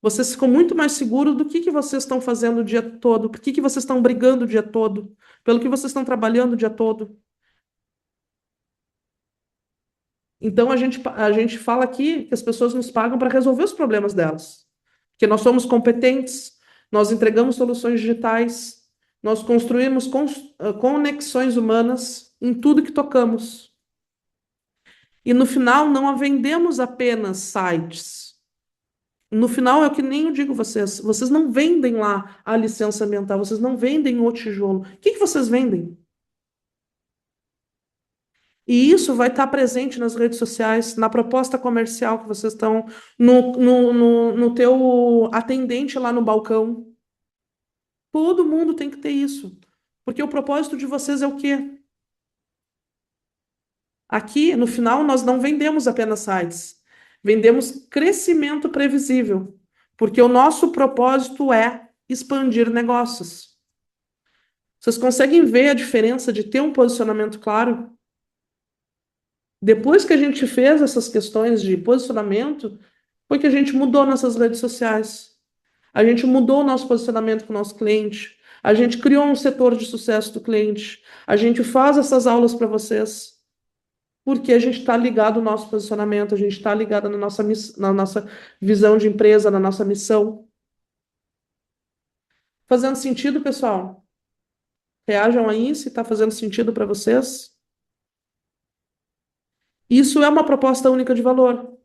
vocês ficam muito mais seguros do que vocês estão fazendo o dia todo, por que vocês estão brigando o dia todo, pelo que vocês estão trabalhando o dia todo. Então a gente fala aqui que as pessoas nos pagam para resolver os problemas delas. Que nós somos competentes, nós entregamos soluções digitais, nós construímos conexões humanas em tudo que tocamos. E no final não vendemos apenas sites. No final é o que nem eu digo vocês. Vocês não vendem lá a licença ambiental, vocês não vendem o tijolo. O que vocês vendem? E isso vai estar presente nas redes sociais, na proposta comercial que vocês estão, no teu atendente lá no balcão. Todo mundo tem que ter isso. Porque o propósito de vocês é o quê? Aqui, no final, nós não vendemos apenas sites. Vendemos crescimento previsível. Porque o nosso propósito é expandir negócios. Vocês conseguem ver a diferença de ter um posicionamento claro? Depois que a gente fez essas questões de posicionamento, foi que a gente mudou nossas redes sociais. A gente mudou o nosso posicionamento com o nosso cliente. A gente criou um setor de sucesso do cliente. A gente faz essas aulas para vocês. Porque a gente está ligado no nosso posicionamento, a gente está ligado na nossa visão de empresa, na nossa missão. Fazendo sentido, pessoal? Reajam aí se está fazendo sentido para vocês. Isso é uma proposta única de valor,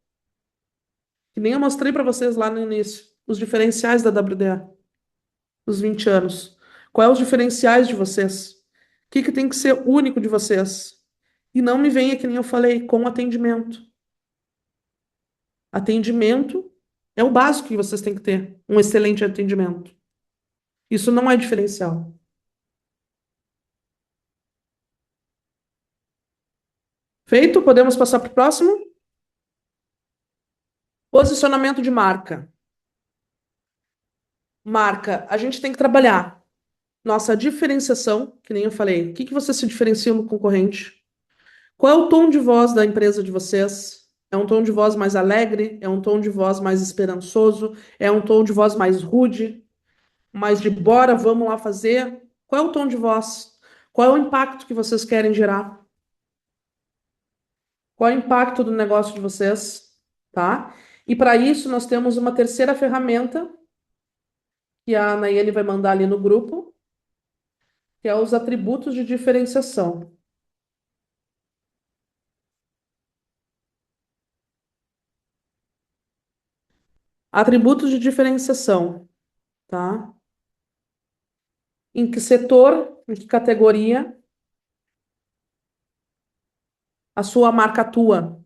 que nem eu mostrei para vocês lá no início, os diferenciais da WDA, os 20 anos. Quais são os diferenciais de vocês? O que que tem que ser único de vocês? E não me venha, que nem eu falei, com atendimento. Atendimento é o básico que vocês têm que ter, um excelente atendimento. Isso não é diferencial. Feito? Podemos passar para o próximo? Posicionamento de marca. Marca, a gente tem que trabalhar nossa diferenciação, que nem eu falei. O que que você se diferencia no concorrente? Qual é o tom de voz da empresa de vocês? É um tom de voz mais alegre? É um tom de voz mais esperançoso? É um tom de voz mais rude? Mais de bora, vamos lá fazer? Qual é o tom de voz? Qual é o impacto que vocês querem gerar? Qual é o impacto do negócio de vocês? Tá? E para isso, nós temos uma terceira ferramenta que a Nayeli vai mandar ali no grupo, que é os atributos de diferenciação. Atributos de diferenciação, tá? Em que setor, em que categoria a sua marca atua?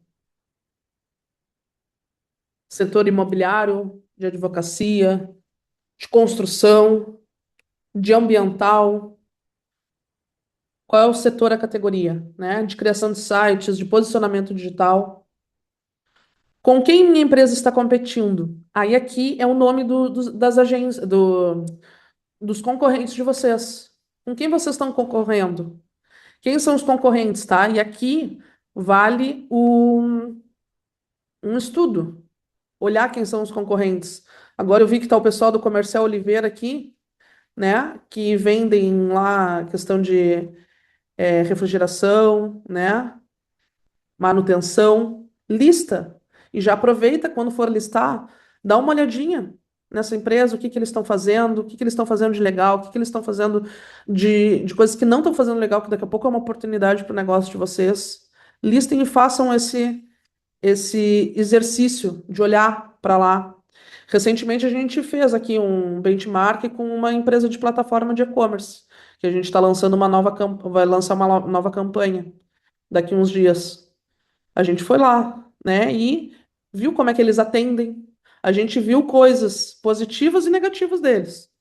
Setor imobiliário, de advocacia, de construção, de ambiental. Qual é o setor, a categoria, né? De criação de sites, de posicionamento digital. Com quem minha empresa está competindo? Aí aqui é o nome das agências, dos concorrentes de vocês. Com quem vocês estão concorrendo? Quem são os concorrentes, tá? E aqui vale um estudo, olhar quem são os concorrentes. Agora eu vi que está o pessoal do Comercial Oliveira aqui, né? Que vendem lá questão de refrigeração, né? Manutenção, lista. E já aproveita quando for listar, dá uma olhadinha nessa empresa, o que que eles estão fazendo, o que que eles estão fazendo de legal, o que que eles estão fazendo de coisas que não estão fazendo legal, que daqui a pouco é uma oportunidade para o negócio de vocês. Listem e façam esse exercício de olhar para lá. Recentemente a gente fez aqui um benchmark com uma empresa de plataforma de e-commerce, que a gente está lançando vai lançar uma nova campanha daqui uns dias. A gente foi lá, né, e viu como é que eles atendem. A gente viu coisas positivas e negativas deles,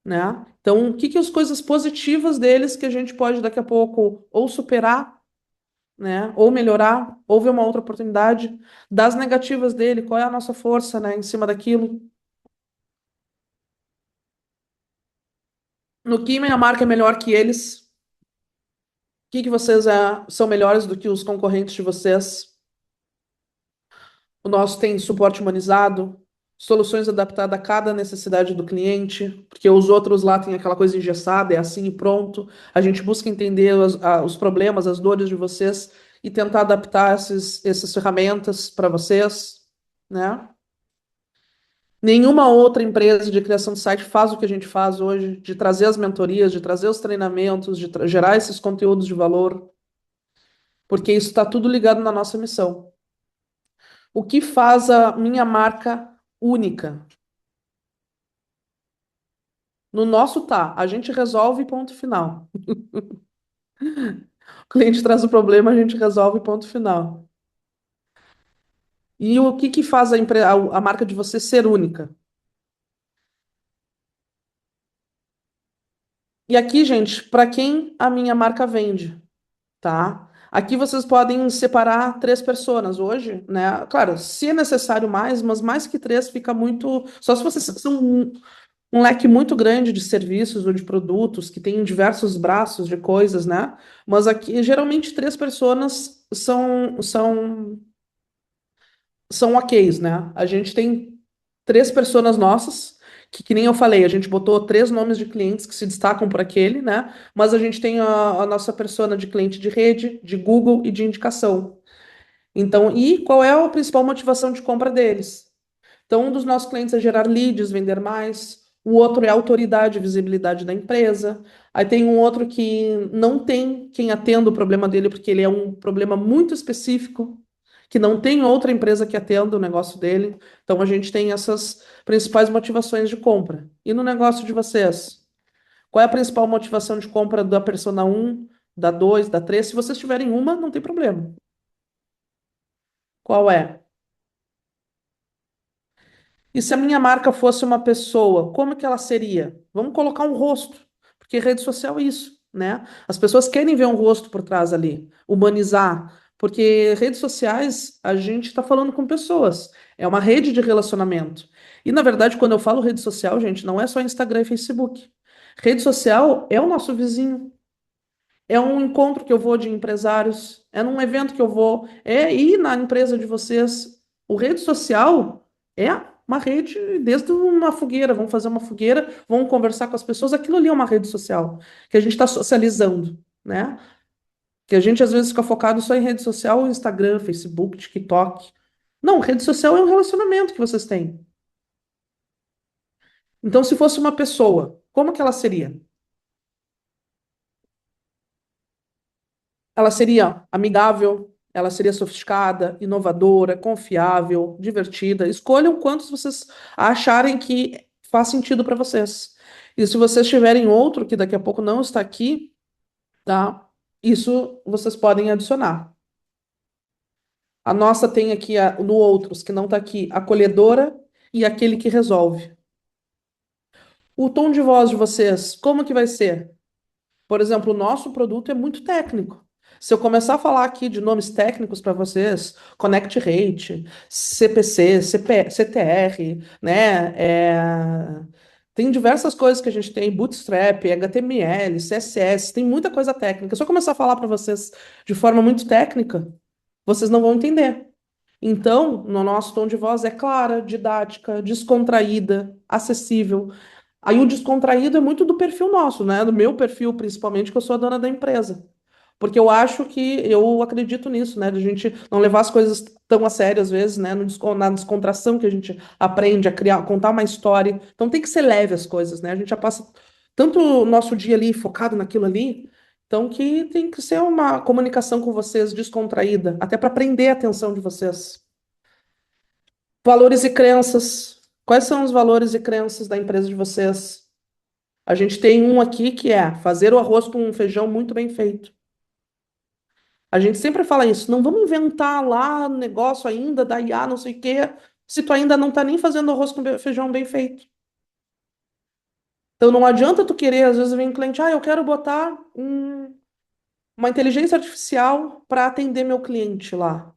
né? Então, o que que as coisas positivas deles que a gente pode daqui a pouco ou superar, né, ou melhorar, ou ver uma outra oportunidade, das negativas dele, qual é a nossa força, né, em cima daquilo. No que minha marca é melhor que eles? O que que vocês são melhores do que os concorrentes de vocês? O nosso tem suporte humanizado, soluções adaptadas a cada necessidade do cliente, porque os outros lá têm aquela coisa engessada, é assim e pronto. A gente busca entender os problemas, as dores de vocês e tentar adaptar essas ferramentas para vocês, né? Nenhuma outra empresa de criação de site faz o que a gente faz hoje, de trazer as mentorias, de trazer os treinamentos, de gerar esses conteúdos de valor, porque isso está tudo ligado na nossa missão. O que faz a minha marca única? No nosso tá, a gente resolve ponto final. O cliente traz o problema, a gente resolve ponto final. E o que que faz a marca de você ser única? E aqui, gente, para quem a minha marca vende, tá? Aqui vocês podem separar três pessoas hoje, né? Claro, se é necessário mais, mas mais que três fica muito. Só se vocês são um leque muito grande de serviços ou de produtos que tem diversos braços de coisas, né? Mas aqui, geralmente, três pessoas são ok, né? A gente tem. três pessoas nossas, que nem eu falei, a gente botou três nomes de clientes que se destacam por aquele, né? Mas a gente tem a nossa persona de cliente de rede, de Google e de indicação. Então, e qual é a principal motivação de compra deles? Então, um dos nossos clientes é gerar leads, vender mais. O outro é autoridade e visibilidade da empresa. Aí tem um outro que não tem quem atenda o problema dele, porque ele é um problema muito específico, que não tem outra empresa que atenda o negócio dele. Então, a gente tem essas principais motivações de compra. E no negócio de vocês? Qual é a principal motivação de compra da Persona um, da 2, da 3? Se vocês tiverem uma, não tem problema. Qual é? E se a minha marca fosse uma pessoa, como que ela seria? Vamos colocar um rosto, porque rede social é isso, né? As pessoas querem ver um rosto por trás ali, humanizar, porque redes sociais a gente está falando com pessoas, é uma rede de relacionamento. E na verdade, quando eu falo rede social, gente, não é só Instagram e Facebook. Rede social é o nosso vizinho, é um encontro que eu vou de empresários, é num evento que eu vou, é ir na empresa de vocês. O rede social é uma rede, desde uma fogueira. Vamos fazer uma fogueira, vamos conversar com as pessoas. Aquilo ali é uma rede social, que a gente está socializando, né? Que a gente às vezes fica focado só em rede social, Instagram, Facebook, TikTok. Não, rede social é um relacionamento que vocês têm. Então, se fosse uma pessoa, como que ela seria? Ela seria amigável, ela seria sofisticada, inovadora, confiável, divertida. Escolham quantos vocês acharem que faz sentido para vocês. E se vocês tiverem outro que daqui a pouco não está aqui, tá? Isso vocês podem adicionar. A nossa tem aqui no outros que não está aqui, acolhedora e aquele que resolve. O tom de voz de vocês, como que vai ser? Por exemplo, o nosso produto é muito técnico. Se eu começar a falar aqui de nomes técnicos para vocês, Connect Rate, CPC, CTR, né? Tem diversas coisas que a gente tem, Bootstrap, HTML, CSS, tem muita coisa técnica. Se eu começar a falar para vocês de forma muito técnica, vocês não vão entender. Então, no nosso tom de voz é clara, didática, descontraída, acessível. Aí o descontraído é muito do perfil nosso, né? Do meu perfil, principalmente, que eu sou a dona da empresa. Porque eu acho que eu acredito nisso, né? De a gente não levar as coisas tão a sério às vezes, né? Na descontração que a gente aprende a criar, contar uma história. Então tem que ser leve as coisas, né? A gente já passa tanto o nosso dia ali focado naquilo ali, então que tem que ser uma comunicação com vocês descontraída, até para prender a atenção de vocês. Valores e crenças. Quais são os valores e crenças da empresa de vocês? A gente tem um aqui que é fazer o arroz com um feijão muito bem feito. A gente sempre fala isso, não vamos inventar lá negócio ainda da IA, não sei o quê, se tu ainda não tá nem fazendo arroz com feijão bem feito. Então não adianta tu querer, às vezes vem um cliente, eu quero botar uma inteligência artificial para atender meu cliente lá,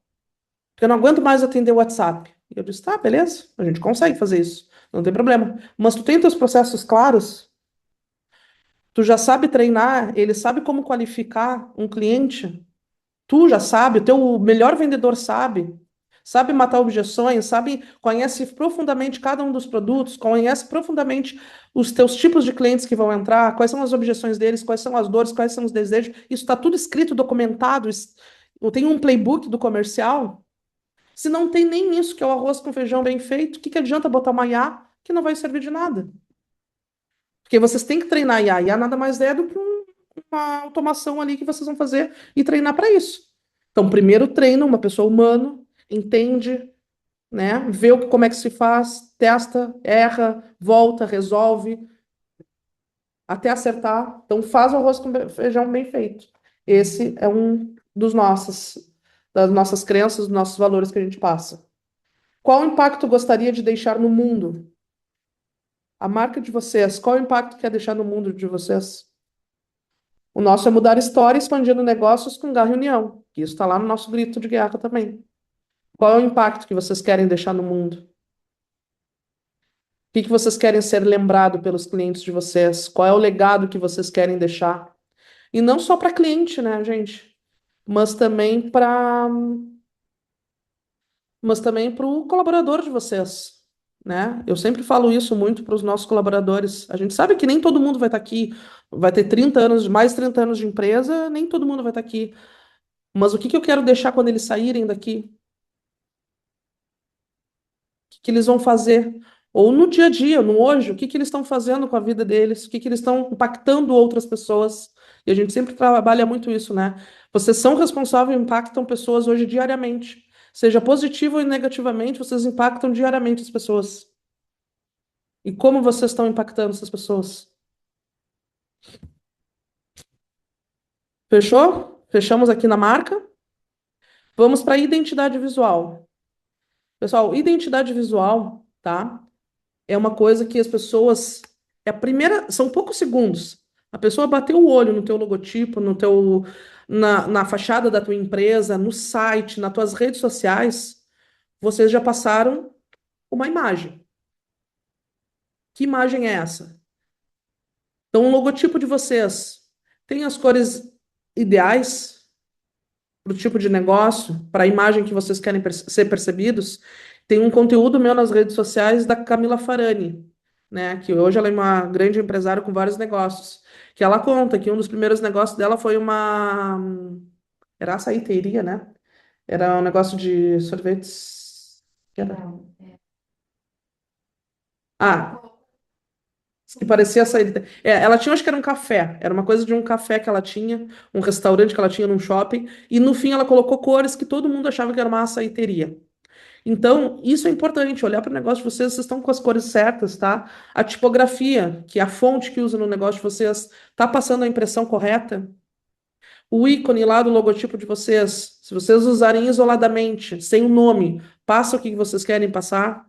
porque eu não aguento mais atender o WhatsApp. E eu disse, tá, beleza, a gente consegue fazer isso, não tem problema. Mas tu tem teus processos claros, tu já sabe treinar, ele sabe como qualificar um cliente. Tu já sabe, o teu melhor vendedor sabe matar objeções, sabe, conhece profundamente cada um dos produtos, conhece profundamente os teus tipos de clientes que vão entrar, quais são as objeções deles, quais são as dores, quais são os desejos. Isso está tudo escrito, documentado. Eu tenho um playbook do comercial. Se não tem nem isso, que é o arroz com feijão bem feito, o que que adianta botar uma IA que não vai servir de nada? Porque vocês têm que treinar a IA. A IA nada mais é do que uma automação ali que vocês vão fazer e treinar para isso. Então, primeiro treina uma pessoa humana, entende, né? Vê como é que se faz, testa, erra, volta, resolve, até acertar. Então, faz o arroz com feijão bem feito. Esse é um das nossas crenças, dos nossos valores que a gente passa. Qual impacto gostaria de deixar no mundo? A marca de vocês, qual impacto quer deixar no mundo de vocês? O nosso é mudar história, expandindo negócios com garra e união. Isso está lá no nosso grito de guerra também. Qual é o impacto que vocês querem deixar no mundo? O que que vocês querem ser lembrado pelos clientes de vocês? Qual é o legado que vocês querem deixar? E não só para cliente, né, gente? Mas também para o colaborador de vocês. né? Eu sempre falo isso muito para os nossos colaboradores. A gente sabe que nem todo mundo vai estar aqui, vai ter 30 anos, mais 30 anos de empresa, nem todo mundo vai estar aqui. Mas o que que eu quero deixar quando eles saírem daqui? Que eles vão fazer? Ou no dia a dia, no hoje, o que que eles estão fazendo com a vida deles? O que que eles estão impactando outras pessoas? E a gente sempre trabalha muito isso, né? Vocês são responsáveis e impactam pessoas hoje diariamente. Seja positivo ou negativamente, vocês impactam diariamente as pessoas. E como vocês estão impactando essas pessoas? Fechou? Fechamos aqui na marca. Vamos para a identidade visual. Pessoal, identidade visual, tá? É uma coisa que as pessoas. É a primeira. São poucos segundos. A pessoa bateu o olho no teu logotipo, no teu, na fachada da tua empresa, no site, nas tuas redes sociais, vocês já passaram uma imagem. Que imagem é essa? Então, o logotipo de vocês tem as cores ideais para o tipo de negócio, para a imagem que vocês querem ser percebidos. Tem um conteúdo meu nas redes sociais da Camila Farani, né? Que hoje ela é uma grande empresária com vários negócios. Que ela conta que um dos primeiros negócios dela foi uma. Era açaiteria, né? Era um negócio de sorvetes. Que era? Ah, que parecia açaí. É, ela tinha, acho que era um café. Era uma coisa de um café que ela tinha, um restaurante que ela tinha num shopping. E no fim ela colocou cores que todo mundo achava que era uma açaiteria. Então, isso é importante, olhar para o negócio de vocês, vocês estão com as cores certas, tá? A tipografia, que é a fonte que usa no negócio de vocês, tá passando a impressão correta? O ícone lá do logotipo de vocês, se vocês usarem isoladamente, sem o nome, passa o que vocês querem passar?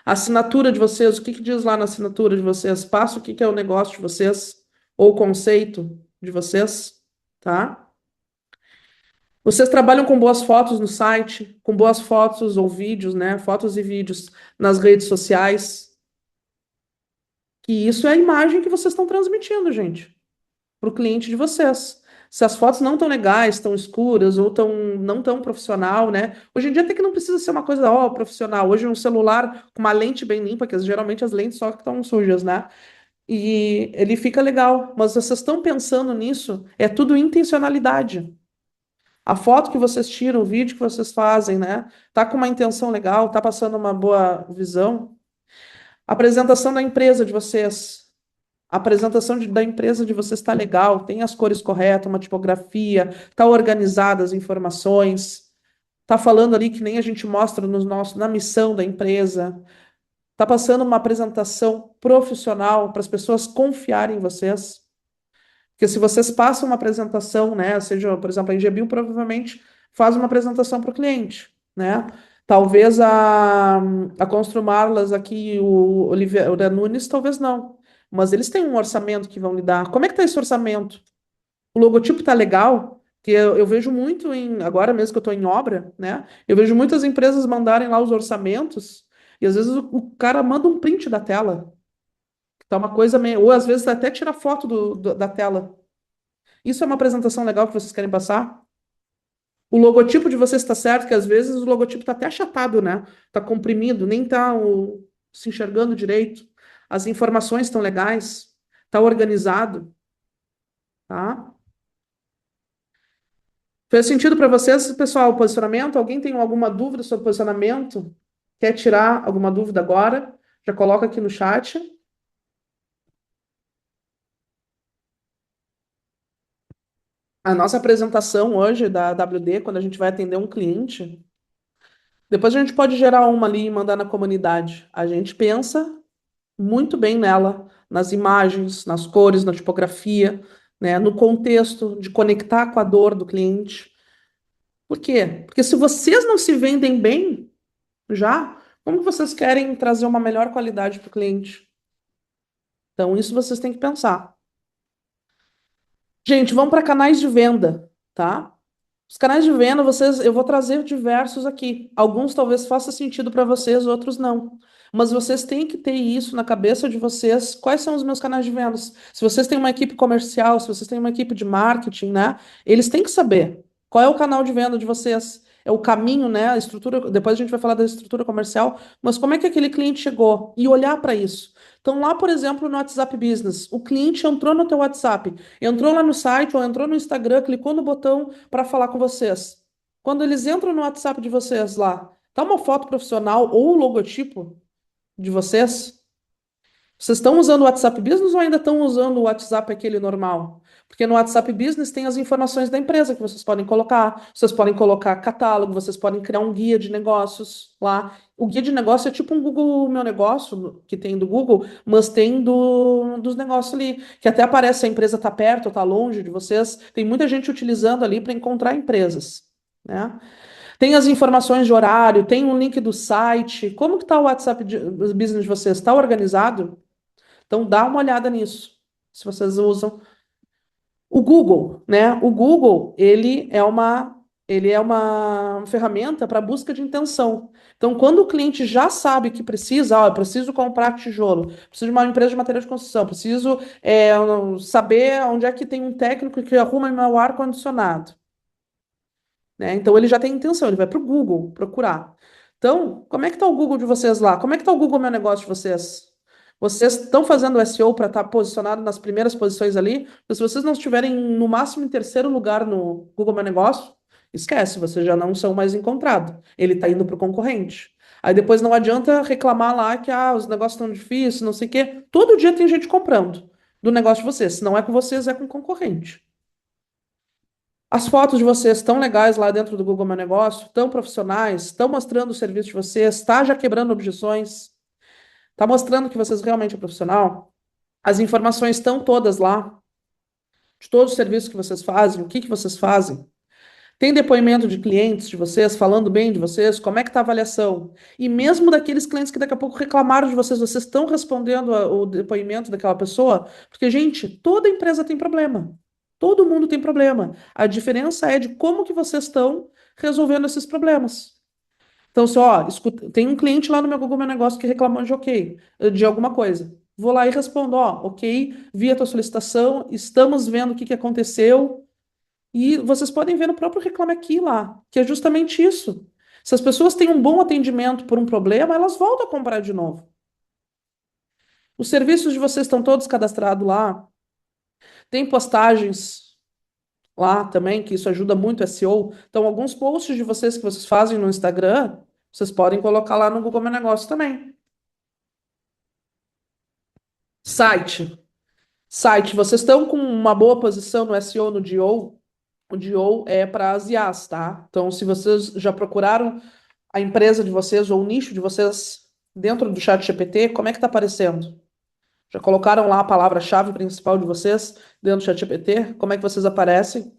A assinatura de vocês, o que que diz lá na assinatura de vocês? Passa o que que é o negócio de vocês? Ou o conceito de vocês, tá? Vocês trabalham com boas fotos no site, com boas fotos ou vídeos, né? Fotos e vídeos nas redes sociais. Que isso é a imagem que vocês estão transmitindo, gente, para o cliente de vocês. Se as fotos não estão legais, estão escuras ou não tão profissional, né? Hoje em dia até que não precisa ser uma coisa, ó, profissional. Hoje um celular com uma lente bem limpa, que geralmente as lentes só que estão sujas, né? E ele fica legal. Mas vocês estão pensando nisso, é tudo intencionalidade. A foto que vocês tiram, o vídeo que vocês fazem, né? Tá com uma intenção legal, tá passando uma boa visão. A apresentação da empresa de vocês. A apresentação da empresa de vocês está legal, tem as cores corretas, uma tipografia, está organizadas as informações, está falando ali que nem a gente mostra na missão da empresa, está passando uma apresentação profissional para as pessoas confiarem em vocês. Porque se vocês passam uma apresentação, né, seja, por exemplo, a Ingebio provavelmente faz uma apresentação para o cliente, né? Talvez a Construmarlas aqui, o Oliveira Nunes, talvez não. Mas eles têm um orçamento que vão lhe dar. Como é que está esse orçamento? O logotipo tá legal? Que eu vejo muito agora mesmo que eu estou em obra, né? Eu vejo muitas empresas mandarem lá os orçamentos e às vezes o cara manda um print da tela. Tá uma coisa meio. Ou às vezes até tira foto da tela. Isso é uma apresentação legal que vocês querem passar? O logotipo de vocês está certo, que às vezes o logotipo está até achatado, né? Está comprimido, nem está se enxergando direito. As informações estão legais, está organizado, tá? Fez sentido para vocês, pessoal, o posicionamento? Alguém tem alguma dúvida sobre posicionamento? Quer tirar alguma dúvida agora? Já coloca aqui no chat. A nossa apresentação hoje da WD, quando a gente vai atender um cliente, depois a gente pode gerar uma ali e mandar na comunidade. A gente pensa muito bem nela, nas imagens, nas cores, na tipografia, né, no contexto de conectar com a dor do cliente. Por quê? Porque se vocês não se vendem bem já, como que vocês querem trazer uma melhor qualidade para o cliente? Então, isso vocês têm que pensar. Gente, vamos para canais de venda, tá? Os canais de venda, eu vou trazer diversos aqui. Alguns talvez faça sentido para vocês, outros não. Mas vocês têm que ter isso na cabeça de vocês. Quais são os meus canais de vendas? Se vocês têm uma equipe comercial, se vocês têm uma equipe de marketing, né? Eles têm que saber qual é o canal de venda de vocês. é o caminho, né? A estrutura, depois a gente vai falar da estrutura comercial, mas como é que aquele cliente chegou e olhar para isso. Então, lá, por exemplo, no WhatsApp Business, o cliente entrou no teu WhatsApp, entrou lá no site ou entrou no Instagram, clicou no botão para falar com vocês. Quando eles entram no WhatsApp de vocês lá, tá uma foto profissional ou o logotipo de vocês? Vocês estão usando o WhatsApp Business ou ainda estão usando o WhatsApp aquele normal? Porque no WhatsApp Business tem as informações da empresa que vocês podem colocar catálogo, vocês podem criar um guia de negócios lá. O guia de negócio é tipo um Google Meu Negócio, que tem do Google, mas tem dos negócios ali, que até aparece se a empresa está perto ou está longe de vocês. Tem muita gente utilizando ali para encontrar empresas, né? Tem as informações de horário, tem um link do site. Como que está o WhatsApp Business de vocês? Está organizado? Então dá uma olhada nisso, se vocês usam o Google, né? O Google, ele é uma ferramenta para busca de intenção. Então, quando o cliente já sabe que precisa, ó, eu preciso comprar tijolo, preciso de uma empresa de material de construção, preciso saber onde é que tem um técnico que arruma meu ar-condicionado, né? Então, ele já tem intenção, ele vai para o Google procurar. Então, como é que está o Google de vocês lá? Como é que está o Google Meu Negócio de vocês? Vocês estão fazendo o SEO para estar posicionado nas primeiras posições ali? Mas se vocês não estiverem no máximo em terceiro lugar no Google Meu Negócio, esquece, vocês já não são mais encontrados. Ele está indo para o concorrente. Aí depois não adianta reclamar lá que os negócios estão difíceis, não sei o quê. Todo dia tem gente comprando do negócio de vocês. Se não é com vocês, é com o concorrente. As fotos de vocês estão legais lá dentro do Google Meu Negócio, estão profissionais, estão mostrando o serviço de vocês, está já quebrando objeções, está mostrando que vocês realmente é profissional. As informações estão todas lá, de todos os serviços que vocês fazem, o que que vocês fazem. Tem depoimento de clientes de vocês, falando bem de vocês, como é que está a avaliação. E mesmo daqueles clientes que daqui a pouco reclamaram de vocês, vocês estão respondendo o depoimento daquela pessoa? Porque, gente, toda empresa tem problema. Todo mundo tem problema. A diferença é de como que vocês estão resolvendo esses problemas. Então, se, ó, tem um cliente lá no meu Google Meu Negócio que reclamou de ok, de alguma coisa. Vou lá e respondo, ó, ok, vi a tua solicitação, estamos vendo o que que aconteceu, e vocês podem ver no próprio Reclame Aqui lá, que é justamente isso. Se as pessoas têm um bom atendimento por um problema, elas voltam a comprar de novo. Os serviços de vocês estão todos cadastrados lá. Tem postagens lá também, que isso ajuda muito o SEO. Então, alguns posts de vocês que vocês fazem no Instagram, vocês podem colocar lá no Google Meu Negócio também. Site. Site, vocês estão com uma boa posição no SEO, no DO? O DO é para as IAs, tá? Então, se vocês já procuraram a empresa de vocês ou o nicho de vocês dentro do chat GPT, como é que está aparecendo? Já colocaram lá a palavra-chave principal de vocês dentro do chat GPT? Como é que vocês aparecem?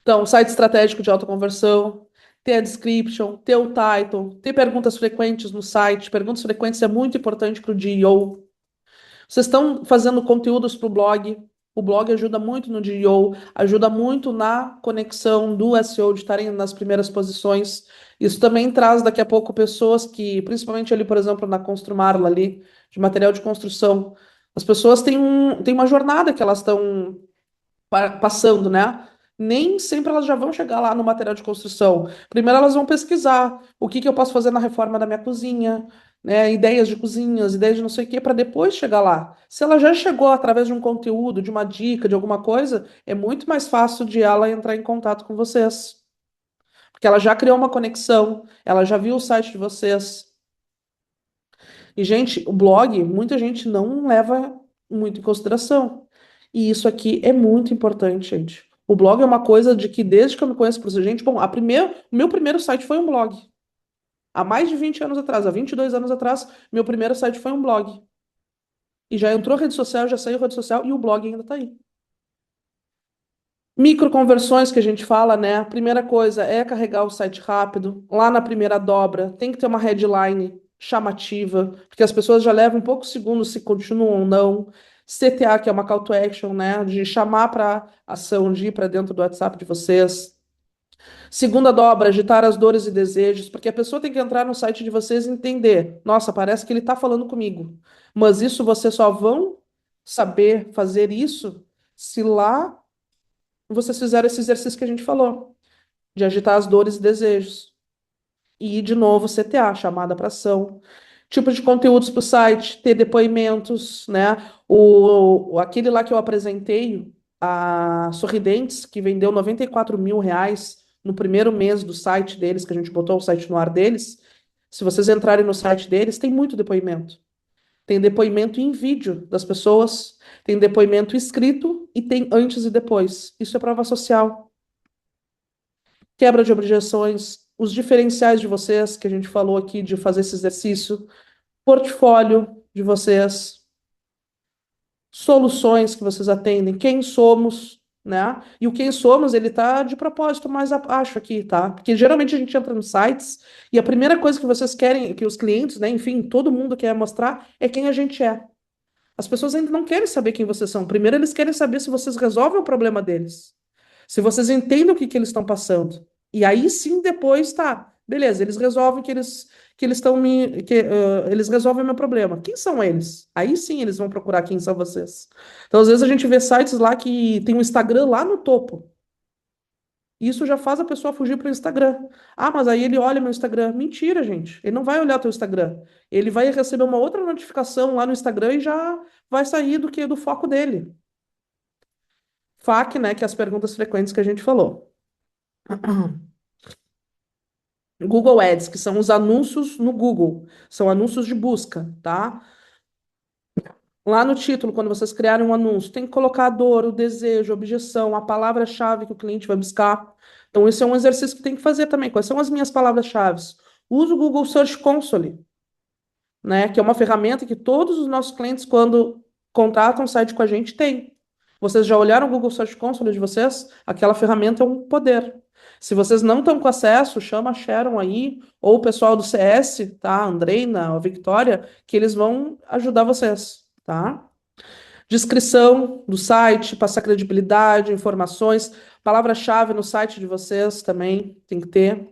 Então, site estratégico de alta conversão, ter a description, ter o title, ter perguntas frequentes no site. Perguntas frequentes é muito importante para o DO. Vocês estão fazendo conteúdos para o blog. O blog ajuda muito no DO, ajuda muito na conexão do SEO, de estarem nas primeiras posições. Isso também traz daqui a pouco pessoas que, principalmente ali, por exemplo, na Construmarla ali, de material de construção, as pessoas têm uma jornada que elas estão passando, né? Nem sempre elas já vão chegar lá no material de construção. Primeiro elas vão pesquisar o que que eu posso fazer na reforma da minha cozinha, né? Ideias de cozinhas, ideias de não sei o quê, para depois chegar lá. Se ela já chegou através de um conteúdo, de uma dica, de alguma coisa, é muito mais fácil de ela entrar em contato com vocês. Porque ela já criou uma conexão, ela já viu o site de vocês. E, gente, o blog, muita gente não leva muito em consideração. E isso aqui é muito importante, gente. O blog é uma coisa de que, desde que eu me conheço por gente, bom, o meu primeiro site foi um blog. Há mais de 20 anos atrás, há 22 anos atrás, meu primeiro site foi um blog. E já entrou rede social, já saiu rede social e o blog ainda está aí. Microconversões que a gente fala, né? A primeira coisa é carregar o site rápido, lá na primeira dobra, tem que ter uma headline chamativa, porque as pessoas já levam poucos segundos se continuam ou não. CTA, que é uma call to action, né? De chamar para ação, de ir para dentro do WhatsApp de vocês. Segunda dobra, agitar as dores e desejos, porque a pessoa tem que entrar no site de vocês e entender. Nossa, parece que ele está falando comigo. Mas isso vocês só vão saber fazer isso se lá vocês fizeram esse exercício que a gente falou, de agitar as dores e desejos. E, de novo, CTA, chamada para ação. Tipo de conteúdos para o site, ter depoimentos, né? Aquele lá que eu apresentei, a Sorridentes, que vendeu 94 mil reais no primeiro mês do site deles, que a gente botou o site no ar deles. Se vocês entrarem no site deles, tem muito depoimento. Tem depoimento em vídeo das pessoas, tem depoimento escrito e tem antes e depois. Isso é prova social. Quebra de objeções, os diferenciais de vocês, que a gente falou aqui de fazer esse exercício, portfólio de vocês, soluções que vocês atendem, quem somos, né? E o quem somos, ele tá de propósito mais abaixo aqui, tá? Porque geralmente a gente entra nos sites e a primeira coisa que vocês querem, que os clientes, né, enfim, todo mundo quer mostrar é quem a gente é. As pessoas ainda não querem saber quem vocês são. Primeiro, eles querem saber se vocês resolvem o problema deles. Se vocês entendem o que eles estão passando. E aí sim, depois, tá. Beleza, eles resolvem que eles estão eles resolvem o meu problema. Quem são eles? Aí sim eles vão procurar quem são vocês. Então, às vezes, a gente vê sites lá que tem um Instagram lá no topo. E isso já faz a pessoa fugir para o Instagram. Ah, mas aí ele olha meu Instagram. Mentira, gente. Ele não vai olhar teu Instagram. Ele vai receber uma outra notificação lá no Instagram e já vai sair do que do foco dele. FAQ, né, que é as perguntas frequentes que a gente falou. Google Ads, que são os anúncios no Google. São anúncios de busca, tá? Lá no título, quando vocês criarem um anúncio, tem que colocar a dor, o desejo, a objeção, a palavra-chave que o cliente vai buscar. Então, esse é um exercício que tem que fazer também. Quais são as minhas palavras-chave? Uso o Google Search Console, né? Que é uma ferramenta que todos os nossos clientes, quando contratam um site com a gente, têm. Vocês já olharam o Google Search Console de vocês? Aquela ferramenta é um poder. Se vocês não estão com acesso, chama a Sharon aí, ou o pessoal do CS, tá? A Andreina, a Victoria, que eles vão ajudar vocês, tá? Descrição do site, passar credibilidade, informações, palavra-chave no site de vocês também tem que ter.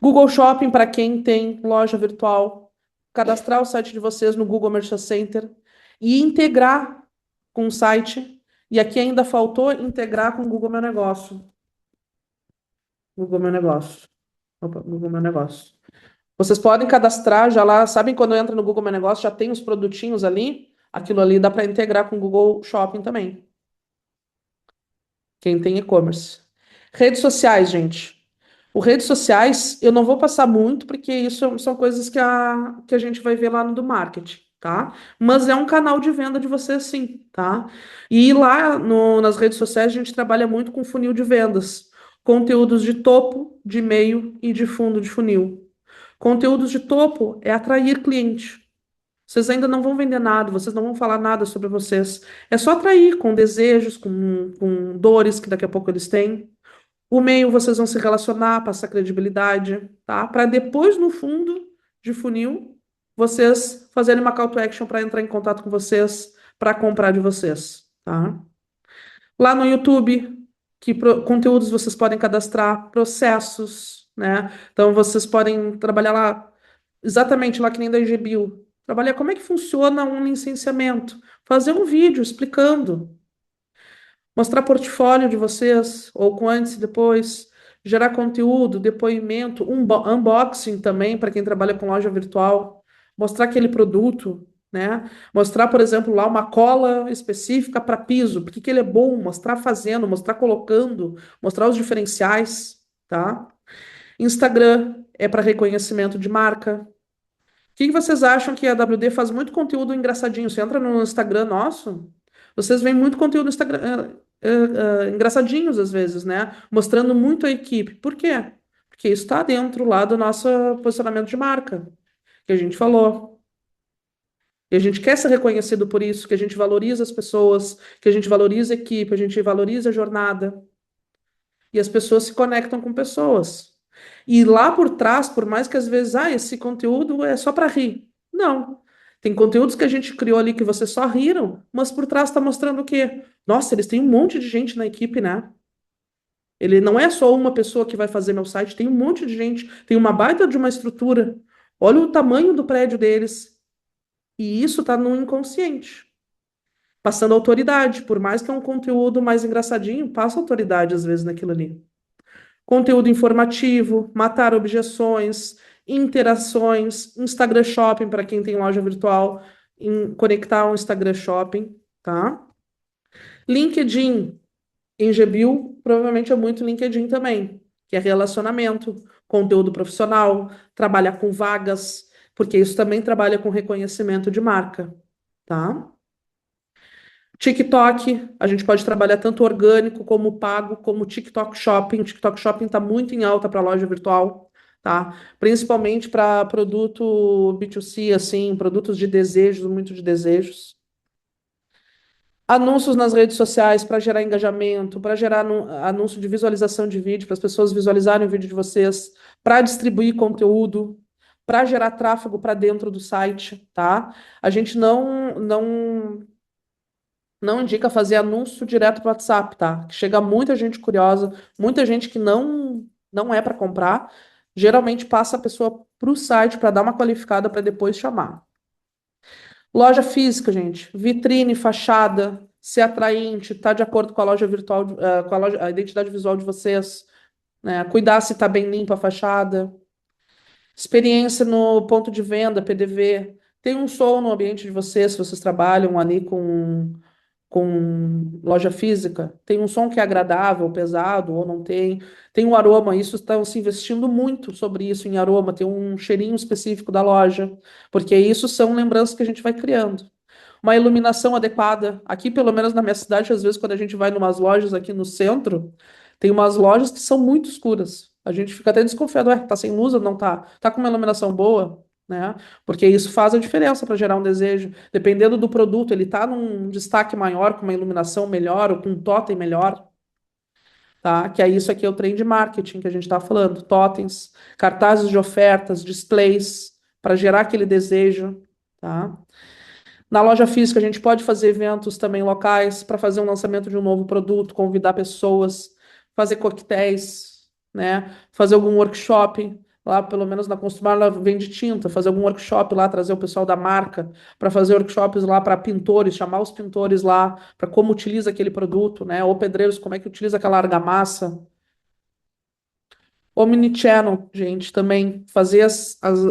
Google Shopping para quem tem loja virtual, cadastrar o site de vocês no Google Merchant Center e integrar com o site. E aqui ainda faltou integrar com o Google Meu Negócio. Google Meu Negócio. Opa, Google Meu Negócio. Vocês podem cadastrar já lá, sabem quando entra no Google Meu Negócio, já tem os produtinhos ali. Aquilo ali dá para integrar com o Google Shopping também. Quem tem e-commerce. Redes sociais, gente. O redes sociais, eu não vou passar muito, porque isso são coisas que a gente vai ver lá no do marketing, tá? Mas é um canal de venda de você, sim, tá? E lá nas redes sociais, a gente trabalha muito com funil de vendas. Conteúdos de topo, de meio e de fundo de funil. Conteúdos de topo é atrair cliente. Vocês ainda não vão vender nada, vocês não vão falar nada sobre vocês. É só atrair com desejos, com dores que daqui a pouco eles têm. O meio vocês vão se relacionar, passar credibilidade, tá? Para depois, no fundo de funil, vocês fazerem uma call to action para entrar em contato com vocês, para comprar de vocês, tá? Lá no YouTube, conteúdos vocês podem cadastrar, processos, né? Então vocês podem trabalhar lá, exatamente lá que nem da IGBio, trabalhar como é que funciona um licenciamento, fazer um vídeo explicando. Mostrar portfólio de vocês, ou com antes e depois, gerar conteúdo, depoimento, unboxing também para quem trabalha com loja virtual, mostrar aquele produto, né? Mostrar, por exemplo, lá uma cola específica para piso, porque que ele é bom, mostrar fazendo, mostrar colocando, mostrar os diferenciais, tá? Instagram é para reconhecimento de marca. O que vocês acham que a WD faz muito conteúdo engraçadinho? Você entra no Instagram nosso, vocês veem muito conteúdo no Instagram, engraçadinhos às vezes, né? Mostrando muito a equipe. Por quê? Porque isso está dentro lá do nosso posicionamento de marca, que a gente falou. E a gente quer ser reconhecido por isso, que a gente valoriza as pessoas, que a gente valoriza a equipe, a gente valoriza a jornada. E as pessoas se conectam com pessoas. E lá por trás, por mais que às vezes, esse conteúdo é só para rir. Não. Tem conteúdos que a gente criou ali que vocês só riram, mas por trás está mostrando o quê? Nossa, eles têm um monte de gente na equipe, né? Ele não é só uma pessoa que vai fazer meu site, tem um monte de gente, tem uma baita de uma estrutura. Olha o tamanho do prédio deles. E isso está no inconsciente. passando autoridade, por mais que é um conteúdo mais engraçadinho, passa autoridade às vezes naquilo ali. Conteúdo informativo, matar objeções, interações, Instagram Shopping para quem tem loja virtual, conectar um Instagram Shopping, tá? LinkedIn, em GBio, provavelmente é muito LinkedIn também, que é relacionamento, conteúdo profissional, trabalhar com vagas, porque isso também trabalha com reconhecimento de marca, tá? TikTok, a gente pode trabalhar tanto orgânico como pago, como TikTok Shopping. TikTok Shopping está muito em alta para loja virtual, tá? Principalmente para produto B2C, assim, produtos de desejos, muito de desejos. Anúncios nas redes sociais para gerar engajamento, para gerar anúncio de visualização de vídeo, para as pessoas visualizarem o vídeo de vocês, para distribuir conteúdo, para gerar tráfego para dentro do site, tá? A gente não indica fazer anúncio direto para WhatsApp, tá? Que chega muita gente curiosa, muita gente que não é para comprar. Geralmente passa a pessoa para o site para dar uma qualificada para depois chamar. Loja física, gente, vitrine, fachada, ser atraente, tá de acordo com a loja virtual, com a identidade visual de vocês, né? Cuidar se tá bem limpa a fachada. Experiência no ponto de venda, PDV. Tem um som no ambiente de vocês, se vocês trabalham ali com loja física, tem um som que é agradável, pesado ou não tem, tem um aroma, isso estão se investindo muito sobre isso em aroma, tem um cheirinho específico da loja, porque isso são lembranças que a gente vai criando. Uma iluminação adequada. Aqui, pelo menos na minha cidade, às vezes, quando a gente vai em umas lojas aqui no centro, tem umas lojas que são muito escuras. A gente fica até desconfiado, ué, tá sem luz ou não tá? Tá com uma iluminação boa? Né? Porque isso faz a diferença para gerar um desejo. Dependendo do produto, ele tá num destaque maior, com uma iluminação melhor ou com um totem melhor, tá? Que é isso aqui é o trend marketing que a gente está falando, totens, cartazes de ofertas, displays para gerar aquele desejo, tá? Na loja física, a gente pode fazer eventos também locais para fazer um lançamento de um novo produto, convidar pessoas, fazer coquetéis, né? Fazer algum workshop. Lá, pelo menos na Construmar, ela vende tinta, fazer algum workshop lá, trazer o pessoal da marca para fazer workshops lá para pintores, chamar os pintores lá para como utiliza aquele produto, né? Ou pedreiros, como é que utiliza aquela argamassa. Omnichannel, gente, também fazer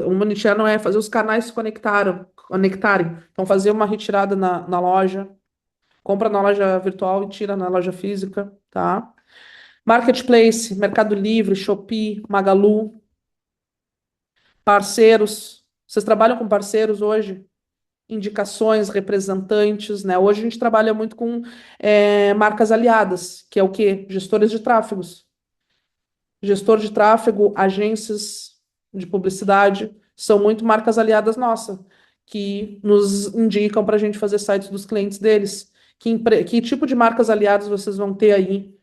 o Omnichannel é fazer os canais se conectarem. Então, fazer uma retirada na loja, compra na loja virtual e tira na loja física, tá? Marketplace, Mercado Livre, Shopee, Magalu, parceiros. Vocês trabalham com parceiros hoje? Indicações, representantes, né? Hoje a gente trabalha muito com marcas aliadas, que é o quê? Gestores de tráfegos. Gestor de tráfego, agências de publicidade, são muito marcas aliadas nossas, que nos indicam para a gente fazer sites dos clientes deles. Que tipo de marcas aliadas vocês vão ter aí?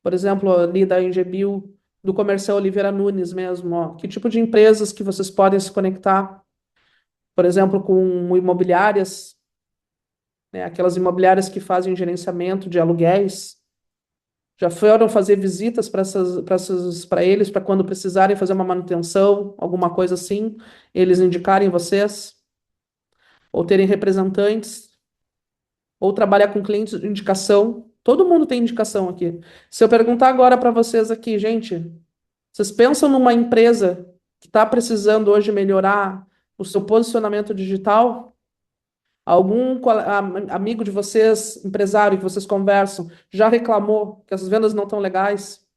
Por exemplo, ali da Engebio, do Comercial Oliveira Nunes mesmo, ó. Que tipo de empresas que vocês podem se conectar? Por exemplo, com imobiliárias, né? Aquelas imobiliárias que fazem gerenciamento de aluguéis. Já foram fazer visitas para eles, para quando precisarem fazer uma manutenção, alguma coisa assim, eles indicarem vocês, ou terem representantes, ou trabalhar com clientes de indicação. Todo mundo tem indicação aqui. Se eu perguntar agora para vocês aqui, gente, vocês pensam numa empresa que está precisando hoje melhorar o seu posicionamento digital? Algum amigo de vocês, empresário que vocês conversam, já reclamou que as vendas não estão legais?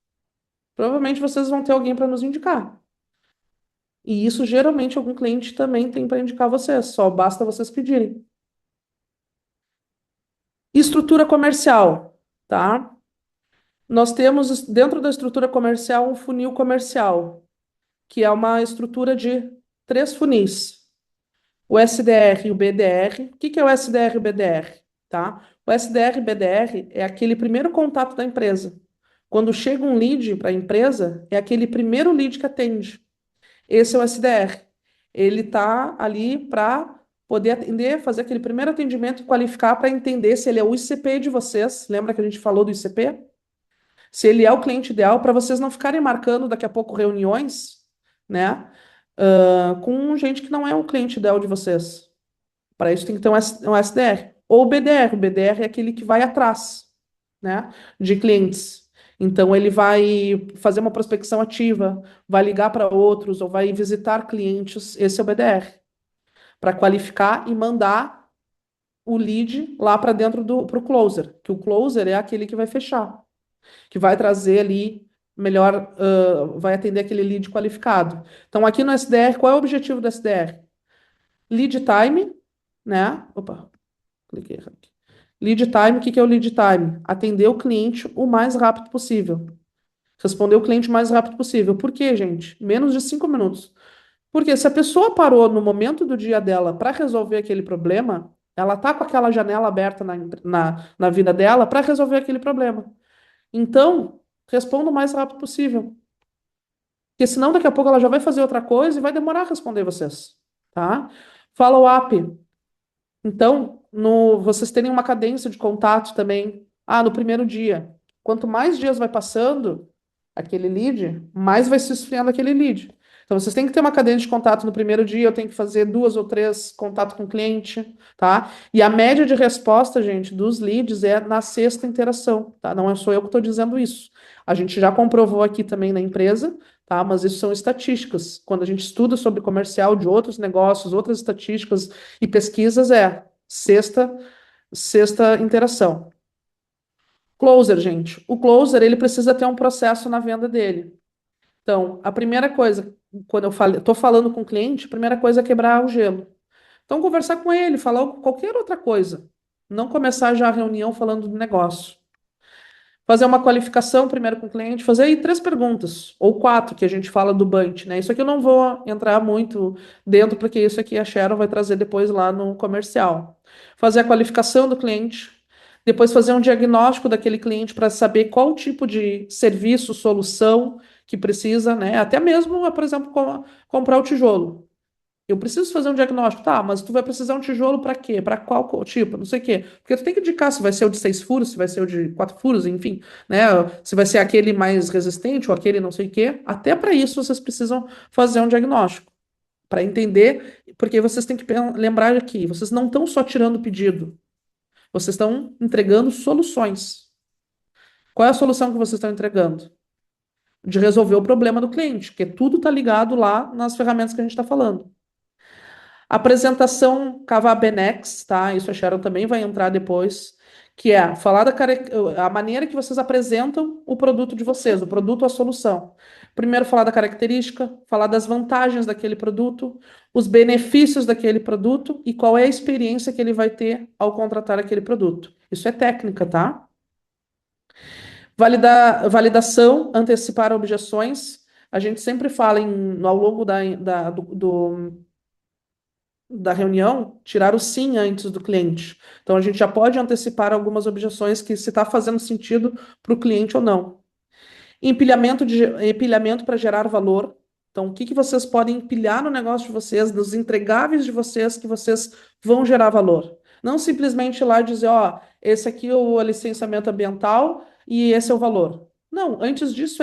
Provavelmente vocês vão ter alguém para nos indicar. E isso geralmente algum cliente também tem para indicar vocês, só basta vocês pedirem. Estrutura comercial, tá? Nós temos dentro da estrutura comercial um funil comercial, que é uma estrutura de três funis. O SDR e o BDR. O que que é o SDR e o BDR? Tá? O SDR e o BDR é aquele primeiro contato da empresa. Quando chega um lead para a empresa, é aquele primeiro lead que atende. Esse é o SDR. Ele está ali para poder atender, fazer aquele primeiro atendimento e qualificar para entender se ele é o ICP de vocês. Lembra que a gente falou do ICP? Se ele é o cliente ideal, para vocês não ficarem marcando daqui a pouco reuniões, né? Com gente que não é o cliente ideal de vocês. Para isso tem que ter um SDR. ou o BDR. O BDR é aquele que vai atrás, né, de clientes. Então, ele vai fazer uma prospecção ativa, vai ligar para outros ou vai visitar clientes. Esse é o BDR, para qualificar e mandar o lead lá para dentro do pro closer, que o closer é aquele que vai fechar, que vai trazer ali melhor, vai atender aquele lead qualificado. Então, aqui no SDR, qual é o objetivo do SDR? Lead time, né? Opa, cliquei errado aqui. Lead time, o que que é o lead time? Atender o cliente o mais rápido possível. Responder o cliente o mais rápido possível. Por quê, gente? Menos de 5 minutos. Porque se a pessoa parou no momento do dia dela para resolver aquele problema, ela tá com aquela janela aberta na vida dela para resolver aquele problema. Então, responda o mais rápido possível. Porque senão daqui a pouco ela já vai fazer outra coisa e vai demorar a responder vocês. Tá? Follow-up. Então, vocês terem uma cadência de contato também. Ah, no primeiro dia. Quanto mais dias vai passando aquele lead, mais vai se esfriando aquele lead. Então, vocês têm que ter uma cadência de contato no primeiro dia. Eu tenho que fazer 2 ou 3 contatos com o cliente, tá? E a média de resposta, gente, dos leads é na sexta interação, tá? Não sou eu que estou dizendo isso. A gente já comprovou aqui também na empresa, tá? Mas isso são estatísticas. Quando a gente estuda sobre comercial de outros negócios, outras estatísticas e pesquisas, é sexta interação. Closer, gente. O closer, ele precisa ter um processo na venda dele. Então, a primeira coisa, quando eu estou falando com o cliente, a primeira coisa é quebrar o gelo. Então, conversar com ele, falar qualquer outra coisa. Não começar já a reunião falando do negócio. Fazer uma qualificação primeiro com o cliente, fazer aí 3 perguntas, ou 4, que a gente fala do bunch, né? Isso aqui eu não vou entrar muito dentro, porque isso aqui a Sharon vai trazer depois lá no comercial. Fazer a qualificação do cliente, depois fazer um diagnóstico daquele cliente para saber qual tipo de serviço, solução que precisa, né? Até mesmo, por exemplo, comprar o tijolo. Eu preciso fazer um diagnóstico, tá? Mas tu vai precisar um tijolo para quê? Para qual tipo? Não sei o quê. Porque tu tem que indicar se vai ser o de 6 furos, se vai ser o de 4 furos, enfim, né? Se vai ser aquele mais resistente ou aquele não sei o quê. Até para isso vocês precisam fazer um diagnóstico para entender, porque vocês têm que lembrar aqui, vocês não estão só tirando pedido, vocês estão entregando soluções. Qual é a solução que vocês estão entregando? De resolver o problema do cliente, porque tudo está ligado lá nas ferramentas que a gente está falando. Apresentação Cava-Benex, tá? Isso a Sharon também vai entrar depois, que é falar a maneira que vocês apresentam o produto de vocês, o produto ou a solução. Primeiro, falar da característica, falar das vantagens daquele produto, os benefícios daquele produto e qual é a experiência que ele vai ter ao contratar aquele produto. Isso é técnica, tá? Validação, antecipar objeções. A gente sempre fala ao longo da reunião, tirar o sim antes do cliente. Então, a gente já pode antecipar algumas objeções que se está fazendo sentido para o cliente ou não. Empilhamento para gerar valor. Então, o que que vocês podem empilhar no negócio de vocês, nos entregáveis de vocês, que vocês vão gerar valor. Não simplesmente ir lá e dizer, ó, esse aqui é o licenciamento ambiental e esse é o valor. Não, antes disso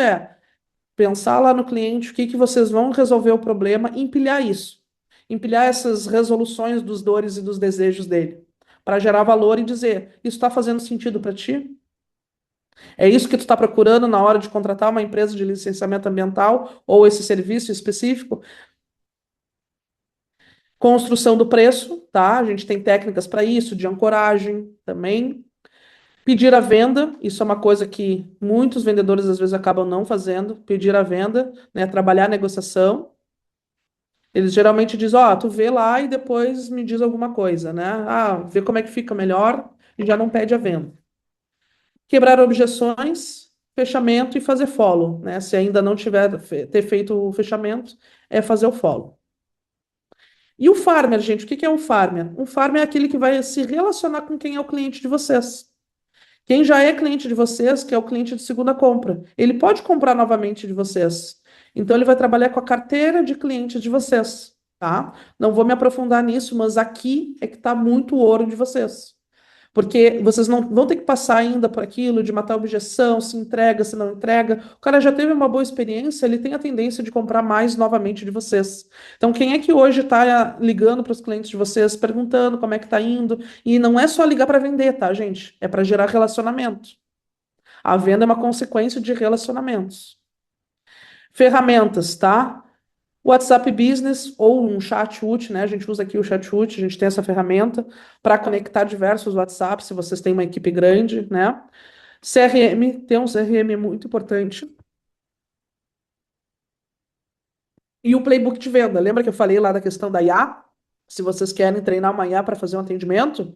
pensar lá no cliente, o que que vocês vão resolver o problema e empilhar isso. Empilhar essas resoluções dos dores e dos desejos dele, para gerar valor e dizer, isso está fazendo sentido para ti? É isso que tu está procurando na hora de contratar uma empresa de licenciamento ambiental ou esse serviço específico? Construção do preço, tá? A gente tem técnicas para isso, de ancoragem também. Pedir a venda, isso é uma coisa que muitos vendedores às vezes acabam não fazendo. Pedir a venda, né? Trabalhar a negociação. Eles geralmente dizem, ó, tu vê lá e depois me diz alguma coisa, né? Ah, vê como é que fica melhor e já não pede a venda. Quebrar objeções, fechamento e fazer follow, né? Se ainda não ter feito o fechamento, é fazer o follow. E o farmer, gente, o que que é um farmer? Um farmer é aquele que vai se relacionar com quem é o cliente de vocês. Quem já é cliente de vocês, que é o cliente de segunda compra, ele pode comprar novamente de vocês. Então, ele vai trabalhar com a carteira de clientes de vocês, tá? Não vou me aprofundar nisso, mas aqui é que está muito o ouro de vocês. Porque vocês não vão ter que passar ainda por aquilo de matar a objeção, se entrega, se não entrega. O cara já teve uma boa experiência, ele tem a tendência de comprar mais novamente de vocês. Então, quem é que hoje está ligando para os clientes de vocês, perguntando como é que está indo? E não é só ligar para vender, tá, gente? É para gerar relacionamento. A venda é uma consequência de relacionamentos. Ferramentas, tá? WhatsApp Business ou um chat né? A gente usa aqui o chat, a gente tem essa ferramenta para conectar diversos WhatsApps, se vocês têm uma equipe grande, né? CRM, tem um CRM muito importante. E o playbook de venda. Lembra que eu falei lá da questão da IA? Se vocês querem treinar uma IA para fazer um atendimento,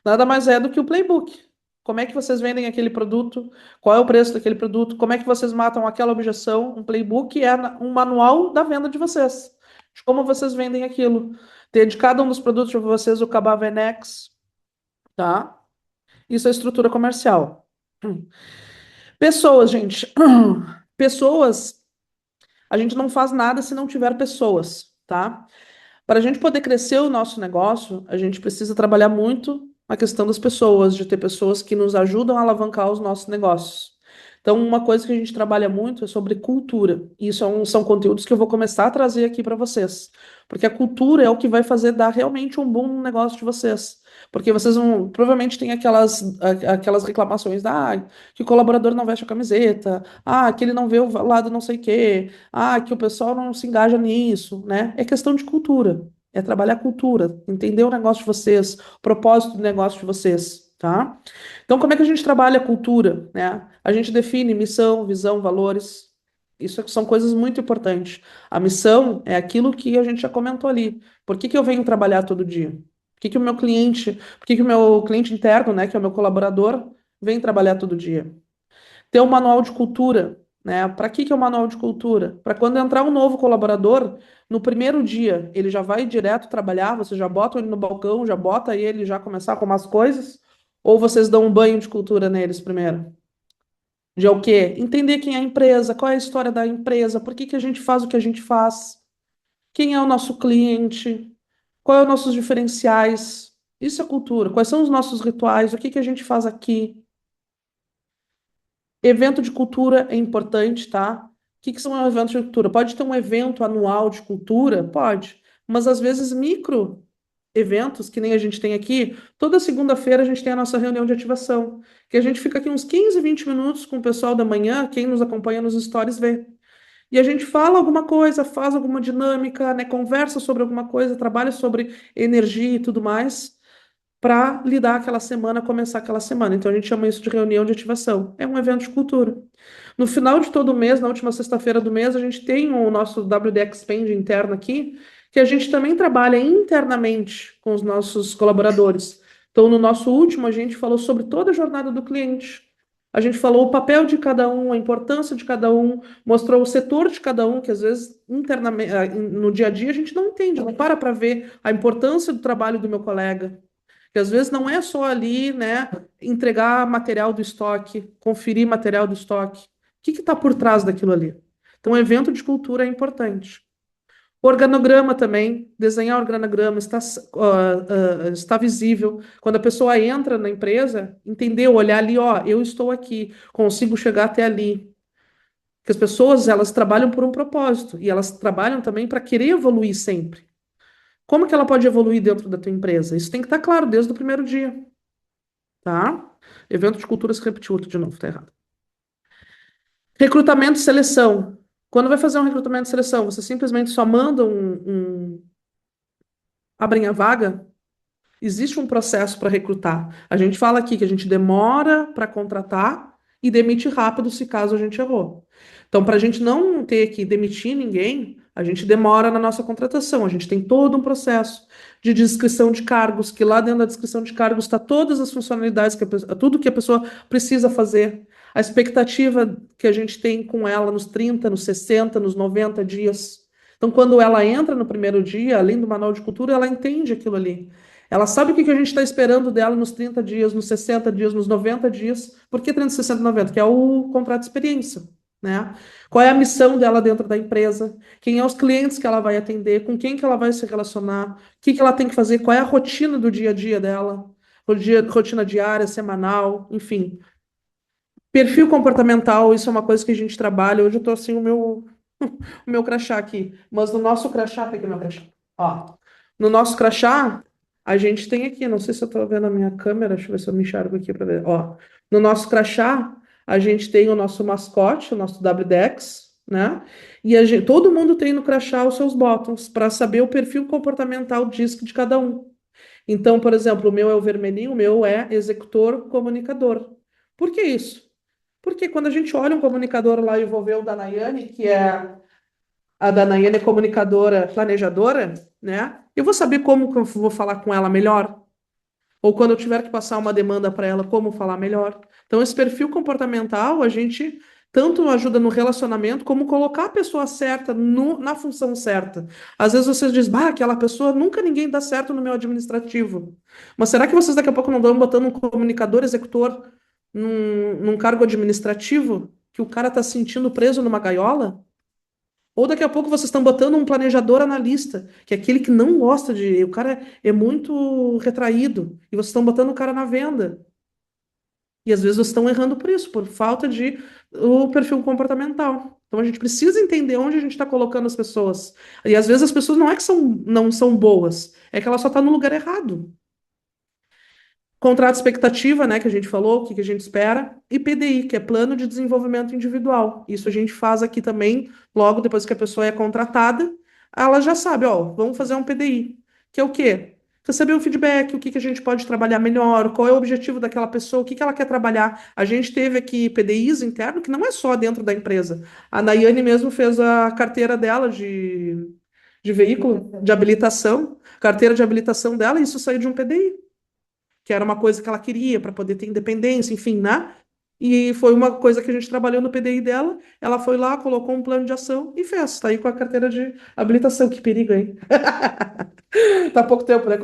nada mais é do que o playbook. Como é que vocês vendem aquele produto? Qual é o preço daquele produto? Como é que vocês matam aquela objeção? Um playbook é um manual da venda de vocês, de como vocês vendem aquilo. Ter de cada um dos produtos de vocês o Cabá Venex, tá? Isso é estrutura comercial. Pessoas, gente. Pessoas, a gente não faz nada se não tiver pessoas, tá? Para a gente poder crescer o nosso negócio, a gente precisa trabalhar muito a questão das pessoas, de ter pessoas que nos ajudam a alavancar os nossos negócios. Então, uma coisa que a gente trabalha muito é sobre cultura. E isso são conteúdos que eu vou começar a trazer aqui para vocês. Porque a cultura é o que vai fazer dar realmente um bom no negócio de vocês. Porque vocês vão, provavelmente tem aquelas reclamações que o colaborador não veste a camiseta, que ele não vê o lado não sei o quê, que o pessoal não se engaja nisso, né? É questão de cultura. É trabalhar a cultura, entender o negócio de vocês, o propósito do negócio de vocês, tá? Então, como é que a gente trabalha a cultura, né? A gente define missão, visão, valores. Isso são coisas muito importantes. A missão é aquilo que a gente já comentou ali. Por que que eu venho trabalhar todo dia? Por que que o meu cliente interno, né, que é o meu colaborador, vem trabalhar todo dia? Ter um manual de cultura, né? Para que é o manual de cultura? Para quando entrar um novo colaborador, no primeiro dia, ele já vai direto trabalhar, você já bota ele no balcão, já bota ele já começar com umas coisas, ou vocês dão um banho de cultura neles primeiro? De é o quê? Entender quem é a empresa, qual é a história da empresa, por que que a gente faz o que a gente faz, quem é o nosso cliente, qual é os nossos diferenciais. Isso é cultura. Quais são os nossos rituais? O que que a gente faz aqui? Evento de cultura é importante, tá? O que que são eventos de cultura? Pode ter um evento anual de cultura? Pode. Mas às vezes micro eventos, que nem a gente tem aqui, toda segunda-feira a gente tem a nossa reunião de ativação, que a gente fica aqui uns 15, 20 minutos com o pessoal da manhã, quem nos acompanha nos stories vê. E a gente fala alguma coisa, faz alguma dinâmica, né, conversa sobre alguma coisa, trabalha sobre energia e tudo mais para lidar aquela semana, começar aquela semana. Então a gente chama isso de reunião de ativação. É um evento de cultura. No final de todo mês, na última sexta-feira do mês, a gente tem o nosso WD Expand interno aqui, que a gente também trabalha internamente com os nossos colaboradores. Então, no nosso último, a gente falou sobre toda a jornada do cliente. A gente falou o papel de cada um, a importância de cada um, mostrou o setor de cada um, que às vezes internamente, no dia a dia a gente não entende, não para ver a importância do trabalho do meu colega. Que às vezes não é só ali, né, entregar material do estoque, conferir material do estoque. O que está por trás daquilo ali? Então, o evento de cultura é importante. Organograma também, desenhar o organograma está visível. Quando a pessoa entra na empresa, entender, olhar ali, ó, eu estou aqui, consigo chegar até ali. Porque as pessoas, elas trabalham por um propósito e elas trabalham também para querer evoluir sempre. Como que ela pode evoluir dentro da tua empresa? Isso tem que estar claro desde o primeiro dia, tá? Evento de cultura se repetiu outro de novo, tá errado. Recrutamento e seleção. Quando vai fazer um recrutamento e seleção, você simplesmente só manda abrem a vaga? Existe um processo para recrutar. A gente fala aqui que a gente demora para contratar e demite rápido se caso a gente errou. Então, para a gente não ter que demitir ninguém, a gente demora na nossa contratação. A gente tem todo um processo de descrição de cargos, que lá dentro da descrição de cargos está todas as funcionalidades, tudo que a pessoa precisa fazer, a expectativa que a gente tem com ela nos 30, nos 60, nos 90 dias. Então, quando ela entra no primeiro dia, além do manual de cultura, ela entende aquilo ali. Ela sabe o que que a gente está esperando dela nos 30 dias, nos 60 dias, nos 90 dias. Por que 30, 60, 90? Que é o contrato de experiência, né? Qual é a missão dela dentro da empresa? Quem é os clientes que ela vai atender? Com quem que ela vai se relacionar? O que que ela tem que fazer? Qual é a rotina do dia a dia dela? rotina diária, semanal, enfim. Perfil comportamental, isso é uma coisa que a gente trabalha. Hoje eu tô assim, o meu crachá aqui. Mas no nosso crachá, pega o meu crachá. Ó, no nosso crachá, a gente tem aqui, não sei se eu tô vendo a minha câmera, deixa eu ver se eu me enxergo aqui para ver. Ó, no nosso crachá, a gente tem o nosso mascote, o nosso WDEX, né? E todo mundo tem no crachá os seus bottoms para saber o perfil comportamental DISC de cada um. Então, por exemplo, o meu é o vermelhinho, o meu é executor comunicador. Por que isso? Porque quando a gente olha um comunicador lá e vou ver o da Nayane, que é a da Nayane é comunicadora, planejadora, né? Eu vou saber como que eu vou falar com ela melhor. Ou quando eu tiver que passar uma demanda para ela, como falar melhor. Então, esse perfil comportamental, a gente tanto ajuda no relacionamento, como colocar a pessoa certa na função certa. Às vezes vocês dizem, bah, aquela pessoa, nunca ninguém dá certo no meu administrativo. Mas será que vocês daqui a pouco não estão botando um comunicador executor num cargo administrativo que o cara está se sentindo preso numa gaiola? Ou daqui a pouco vocês estão botando um planejador analista, que é aquele que não gosta de. O cara é muito retraído, e vocês estão botando o cara na venda. E às vezes vocês estão errando por isso, por falta de o perfil comportamental. Então a gente precisa entender onde a gente está colocando as pessoas. E às vezes as pessoas não é que não são boas, é que ela só está no lugar errado. Contrato expectativa, né, que a gente falou, o que que a gente espera, e PDI, que é Plano de Desenvolvimento Individual. Isso a gente faz aqui também, logo depois que a pessoa é contratada, ela já sabe, ó, vamos fazer um PDI, que é o quê? Receber um feedback, o que que a gente pode trabalhar melhor, qual é o objetivo daquela pessoa, o que que ela quer trabalhar. A gente teve aqui PDIs interno, que não é só dentro da empresa. A Nayane mesmo fez a carteira dela de veículo, de habilitação, carteira de habilitação dela, e isso saiu de um PDI que era uma coisa que ela queria para poder ter independência, enfim, né? E foi uma coisa que a gente trabalhou no PDI dela. Ela foi lá, colocou um plano de ação e fez. Tá aí com a carteira de habilitação. Que perigo, hein? Tá há pouco tempo, né?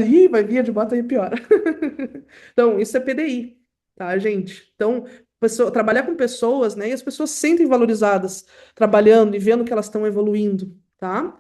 Ih, vai vir de bota aí pior. Então, isso é PDI, tá, gente? Então, trabalhar com pessoas, né? E as pessoas se sentem valorizadas trabalhando e vendo que elas estão evoluindo, tá?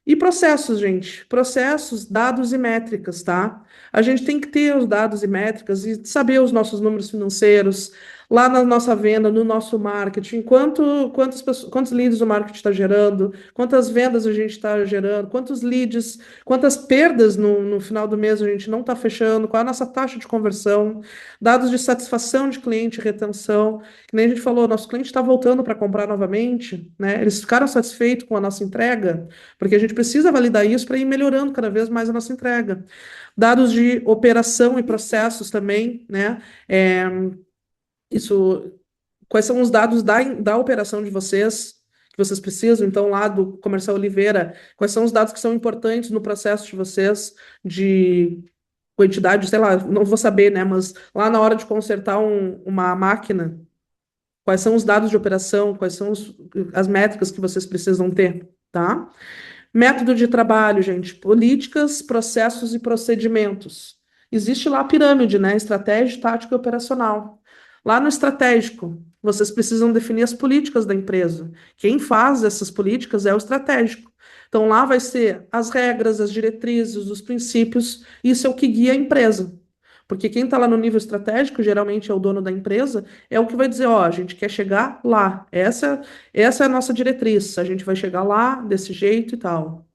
E processos, gente. Processos, dados e métricas, tá? A gente tem que ter os dados e métricas e saber os nossos números financeiros, lá na nossa venda, no nosso marketing, quantos leads o marketing está gerando, quantas vendas a gente está gerando, quantos leads, quantas perdas no final do mês a gente não está fechando, qual é a nossa taxa de conversão, dados de satisfação de cliente, retenção. Que nem a gente falou, nosso cliente está voltando para comprar novamente, né? Eles ficaram satisfeitos com a nossa entrega. Porque a gente precisa validar isso para ir melhorando cada vez mais a nossa entrega. Dados de operação e processos também, né? É, isso, quais são os dados da operação de vocês, que vocês precisam? Então, lá do Comercial Oliveira, quais são os dados que são importantes no processo de vocês, de quantidade, sei lá, não vou saber, né? Mas lá na hora de consertar uma máquina, quais são os dados de operação, quais são as métricas que vocês precisam ter, tá? Método de trabalho, gente, políticas, processos e procedimentos. Existe lá a pirâmide, né? Estratégia, tática e operacional. Lá no estratégico, vocês precisam definir as políticas da empresa. Quem faz essas políticas é o estratégico. Então, lá vai ser as regras, as diretrizes, os princípios, isso é o que guia a empresa. Porque quem está lá no nível estratégico, geralmente é o dono da empresa, é o que vai dizer, ó, a gente quer chegar lá. Essa é a nossa diretriz. A gente vai chegar lá desse jeito e tal.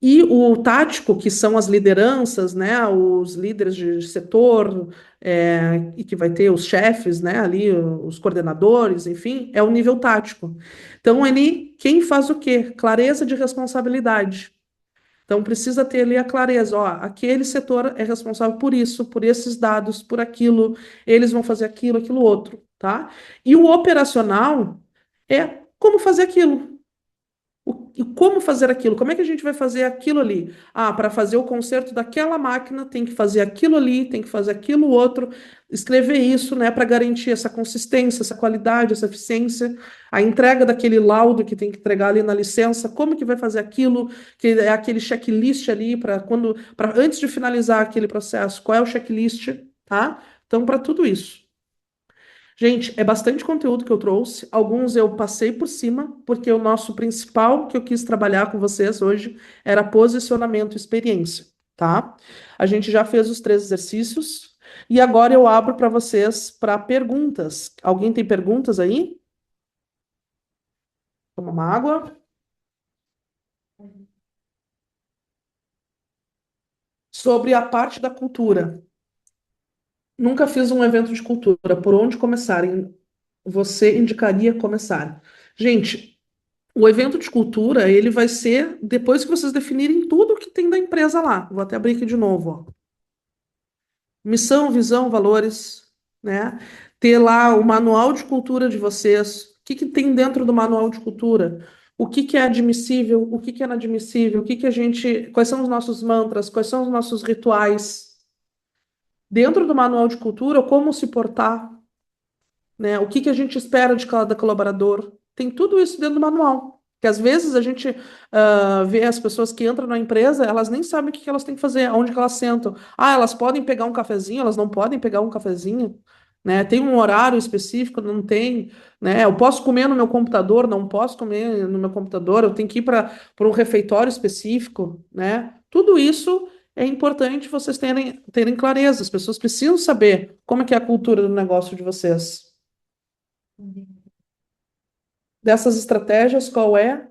E o tático, que são as lideranças, né, os líderes de setor, e que vai ter os chefes, né, ali, os coordenadores, enfim, é o nível tático. Então, ali, quem faz o quê? Clareza de responsabilidade. Então, precisa ter ali a clareza, ó, aquele setor é responsável por isso, por esses dados, por aquilo, eles vão fazer aquilo, aquilo outro, tá? E o operacional é como fazer aquilo. E como fazer aquilo? Como é que a gente vai fazer aquilo ali? Ah, para fazer o conserto daquela máquina, tem que fazer aquilo ali, tem que fazer aquilo outro, escrever isso, né, para garantir essa consistência, essa qualidade, essa eficiência, a entrega daquele laudo que tem que entregar ali na licença, como que vai fazer aquilo, que é aquele checklist ali para antes de finalizar aquele processo, qual é o checklist, tá? Então, para tudo isso. Gente, é bastante conteúdo que eu trouxe. Alguns eu passei por cima, porque o nosso principal que eu quis trabalhar com vocês hoje era posicionamento e experiência. tá? A gente já fez os 3 exercícios e agora eu abro para vocês para perguntas. Alguém tem perguntas aí? Toma uma água. Sobre a parte da cultura. Nunca fiz um evento de cultura. Por onde começar? Você indicaria começar? Gente, o evento de cultura, ele vai ser depois que vocês definirem tudo que tem da empresa lá. Vou até abrir aqui de novo, ó. Missão, visão, valores, né? Ter lá o manual de cultura de vocês. O que que tem dentro do manual de cultura? O que que é admissível? O que que é inadmissível? O que que a gente, quais são os nossos mantras? Quais são os nossos rituais? Dentro do manual de cultura, como se portar, né? O que que a gente espera de cada colaborador? Tem tudo isso dentro do manual. Que às vezes a gente vê as pessoas que entram na empresa, elas nem sabem o que que elas têm que fazer, aonde que elas sentam. Ah, elas podem pegar um cafezinho, elas não podem pegar um cafezinho, né? Tem um horário específico, não tem, né? Eu posso comer no meu computador, não posso comer no meu computador, eu tenho que ir para um refeitório específico, né? Tudo isso é importante vocês terem clareza. As pessoas precisam saber como é que é a cultura do negócio de vocês. Dessas estratégias, qual é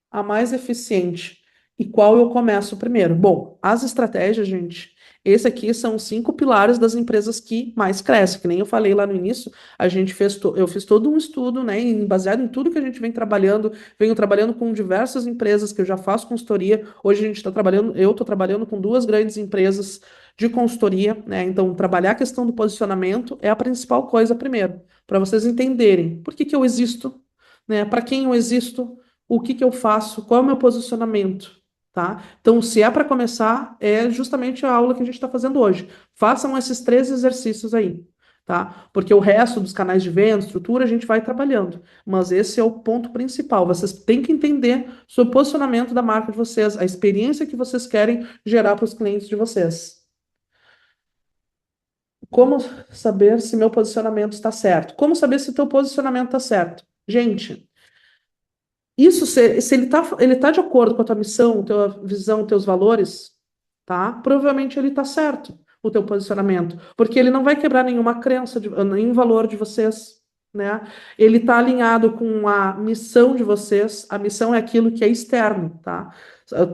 a mais eficiente e qual eu começo primeiro? Bom, as estratégias, gente, esse aqui são os 5 pilares das empresas que mais crescem, que nem eu falei lá no início, a gente fez, eu fiz todo um estudo, né, baseado em tudo que a gente vem trabalhando, venho trabalhando com diversas empresas que eu já faço consultoria, hoje a gente está trabalhando, eu estou trabalhando com 2 grandes empresas de consultoria, né, então trabalhar a questão do posicionamento é a principal coisa primeiro, para vocês entenderem por que que eu existo, né, para quem eu existo, o que que eu faço, qual é o meu posicionamento, tá? Então, se é para começar, é justamente a aula que a gente está fazendo hoje. Façam esses 3 exercícios aí, tá? Porque o resto dos canais de venda, estrutura, a gente vai trabalhando. Mas esse é o ponto principal. Vocês têm que entender sobre o posicionamento da marca de vocês, a experiência que vocês querem gerar para os clientes de vocês. Como saber se meu posicionamento está certo? Como saber se teu posicionamento está certo? Gente, isso, se ele tá de acordo com a tua missão, tua visão, teus valores, tá? Provavelmente ele tá certo, o teu posicionamento, porque ele não vai quebrar nenhuma crença, nenhum valor de vocês, né? Ele tá alinhado com a missão de vocês, a missão é aquilo que é externo, tá?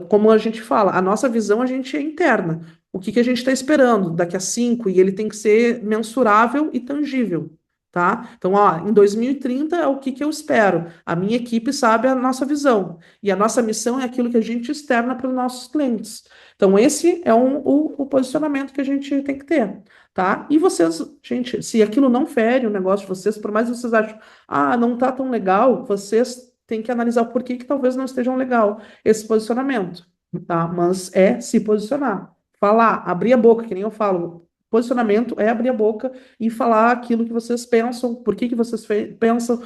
Como a gente fala, a nossa visão a gente é interna. O que que a gente está esperando daqui a 5, e ele tem que ser mensurável e tangível. Tá? Então, ó, em 2030 é o que que eu espero. A minha equipe sabe a nossa visão. E a nossa missão é aquilo que a gente externa para os nossos clientes. Então, esse é o posicionamento que a gente tem que ter. Tá? E vocês, gente, se aquilo não fere o negócio de vocês, por mais que vocês achem, ah, não tá tão legal, vocês têm que analisar o porquê que talvez não estejam legal esse posicionamento. Tá? Mas é se posicionar. Falar, abrir a boca, que nem eu falo. Posicionamento é abrir a boca e falar aquilo que vocês pensam, por que que vocês pensam,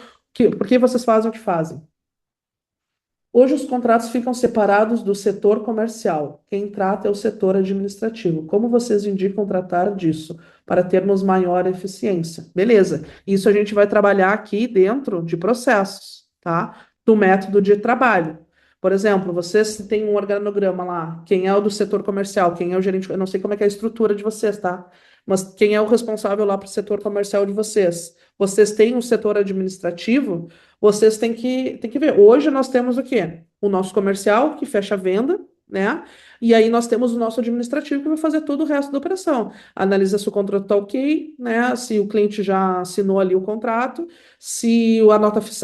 por que vocês fazem o que fazem. Hoje os contratos ficam separados do setor comercial. Quem trata é o setor administrativo. Como vocês indicam tratar disso para termos maior eficiência? Beleza. Isso a gente vai trabalhar aqui dentro de processos, tá? Do método de trabalho. Por exemplo, vocês têm um organograma lá. Quem é o do setor comercial? Quem é o gerente? Eu não sei como é que é a estrutura de vocês, tá? Mas quem é o responsável lá para o setor comercial de vocês? Vocês têm um setor administrativo? Vocês têm que ver. Hoje nós temos o quê? O nosso comercial, que fecha a venda, né? E aí nós temos o nosso administrativo, que vai fazer todo o resto da operação. Analisa se o contrato está ok, né? Se o cliente já assinou ali o contrato, se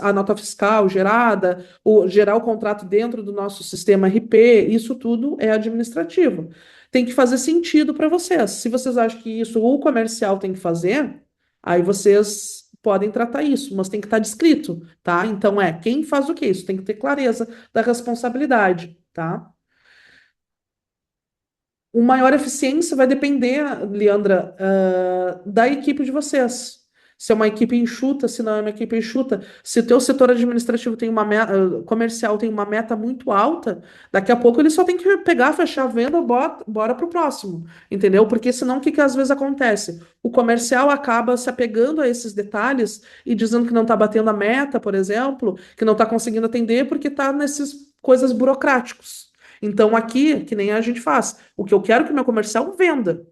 a nota fiscal gerada, gerar o contrato dentro do nosso sistema RP, isso tudo é administrativo. Tem que fazer sentido para vocês. Se vocês acham que isso o comercial tem que fazer, aí vocês podem tratar isso, mas tem que estar descrito, tá? Então é quem faz o quê? Isso tem que ter clareza da responsabilidade, tá? O maior eficiência vai depender, Leandra, da equipe de vocês. Se é uma equipe enxuta, se não é uma equipe enxuta. Se o teu setor administrativo tem uma meta, comercial tem uma meta muito alta, daqui a pouco ele só tem que pegar, fechar a venda, bora para o próximo, entendeu? Porque senão o que que às vezes acontece? O comercial acaba se apegando a esses detalhes e dizendo que não está batendo a meta, por exemplo, que não está conseguindo atender porque está nesses coisas burocráticos. Então, aqui, que nem a gente faz, o que eu quero que o meu comercial venda.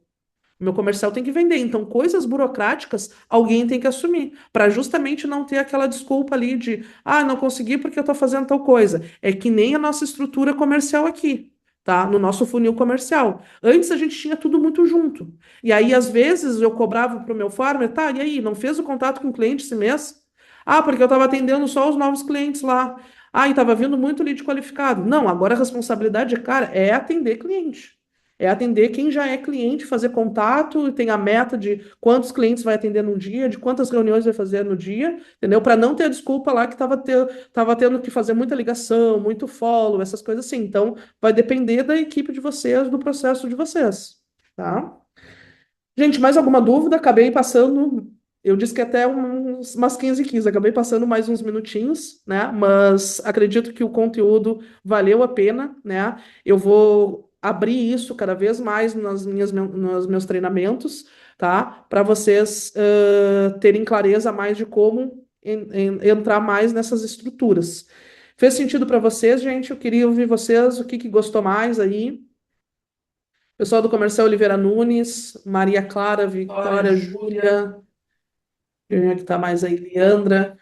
O meu comercial tem que vender. Então, coisas burocráticas, alguém tem que assumir, para justamente não ter aquela desculpa ali de, não consegui porque eu estou fazendo tal coisa. É que nem a nossa estrutura comercial aqui, tá? No nosso funil comercial. Antes a gente tinha tudo muito junto. E aí, às vezes, eu cobrava para o meu farmer, tá, e aí, não fez o contato com o cliente esse mês? Porque eu estava atendendo só os novos clientes lá. E estava vindo muito lead qualificado. Não, agora a responsabilidade, cara, é atender cliente. É atender quem já é cliente, fazer contato, tem a meta de quantos clientes vai atender no dia, de quantas reuniões vai fazer no dia, entendeu? Para não ter a desculpa lá que tava tendo que fazer muita ligação, muito follow, essas coisas assim. Então, vai depender da equipe de vocês, do processo de vocês, tá? Gente, mais alguma dúvida? Acabei passando. Eu disse que até umas 15 acabei passando mais uns minutinhos, né? Mas acredito que o conteúdo valeu a pena, né? Eu vou abrir isso cada vez mais nos meus treinamentos, tá? Para vocês terem clareza mais de como entrar mais nessas estruturas. Fez sentido para vocês, gente? Eu queria ouvir vocês, o que gostou mais aí. Pessoal do Comercial Oliveira Nunes, Maria Clara, Vitória, Júlia, quem é que tá mais aí? Leandra.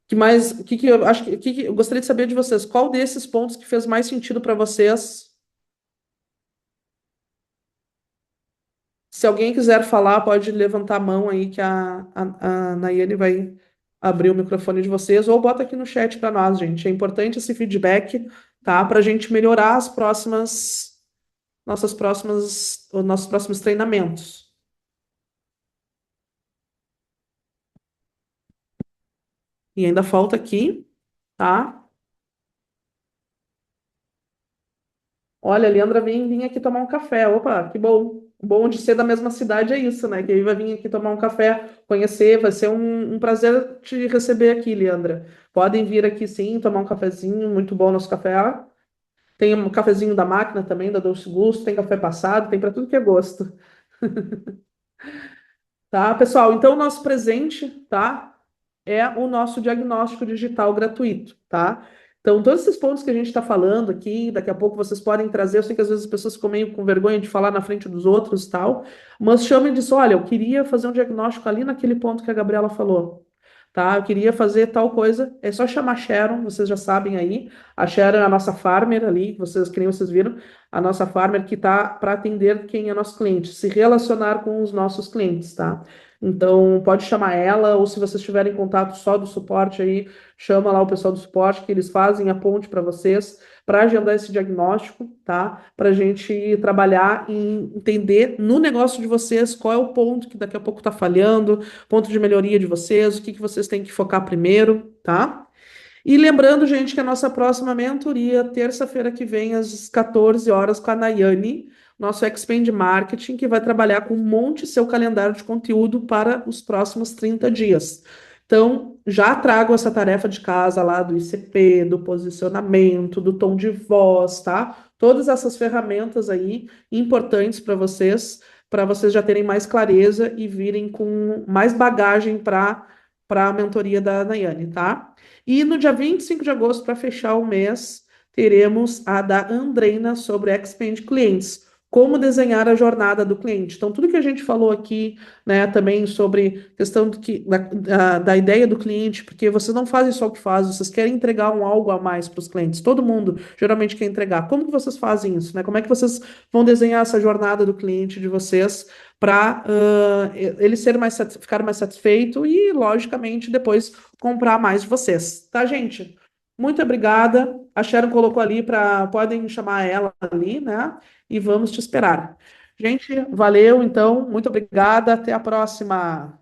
Que mais? O que que eu acho que eu gostaria de saber de vocês? Qual desses pontos que fez mais sentido para vocês? Se alguém quiser falar, pode levantar a mão aí que a Nayane vai abrir o microfone de vocês, ou bota aqui no chat para nós, gente. É importante esse feedback, tá? Para a gente melhorar os nossos próximos treinamentos. E ainda falta aqui, tá? Olha, a Leandra vem aqui tomar um café. Opa, que bom. O bom de ser da mesma cidade é isso, né? Que aí vai vir aqui tomar um café, conhecer. Vai ser um prazer te receber aqui, Leandra. Podem vir aqui sim, tomar um cafezinho. Muito bom nosso café. Tem um cafezinho da máquina também, da Doce Gusto. Tem café passado, tem para tudo que é gosto. Tá, pessoal? Então, o nosso presente, tá? É o nosso diagnóstico digital gratuito, tá? Então, todos esses pontos que a gente está falando aqui, daqui a pouco vocês podem trazer. Eu sei que às vezes as pessoas ficam meio com vergonha de falar na frente dos outros e tal, mas chamem disso: olha, eu queria fazer um diagnóstico ali naquele ponto que a Gabriela falou, tá? Eu queria fazer tal coisa. É só chamar a Sharon, vocês já sabem aí. A Sharon é a nossa farmer ali, que nem vocês viram, a nossa farmer que tá para atender quem é nosso cliente, se relacionar com os nossos clientes, tá? Então, pode chamar ela, ou se vocês tiverem contato só do suporte aí, chama lá o pessoal do suporte, que eles fazem a ponte para vocês, para agendar esse diagnóstico, tá? Para a gente trabalhar e entender no negócio de vocês qual é o ponto que daqui a pouco está falhando, ponto de melhoria de vocês, o que que vocês têm que focar primeiro, tá? E lembrando, gente, que a nossa próxima mentoria, terça-feira que vem, às 14 horas, com a Nayane, nosso Expand Marketing, que vai trabalhar com um monte seu calendário de conteúdo para os próximos 30 dias. Então, já trago essa tarefa de casa lá do ICP, do posicionamento, do tom de voz, tá? Todas essas ferramentas aí importantes para vocês já terem mais clareza e virem com mais bagagem para a mentoria da Nayane, tá? E no dia 25 de agosto, para fechar o mês, teremos a da Andreina sobre Expand Clientes, como desenhar a jornada do cliente. Então, tudo que a gente falou aqui, né, também sobre questão da ideia do cliente, porque vocês não fazem só o que fazem, vocês querem entregar algo a mais para os clientes. Todo mundo geralmente quer entregar. Como que vocês fazem isso, né? Como é que vocês vão desenhar essa jornada do cliente de vocês para ele ficar mais satisfeito e, logicamente, depois comprar mais de vocês, tá, gente? Muito obrigada. A Sharon colocou ali podem chamar ela ali, né? E vamos te esperar. Gente, valeu, então. Muito obrigada. Até a próxima.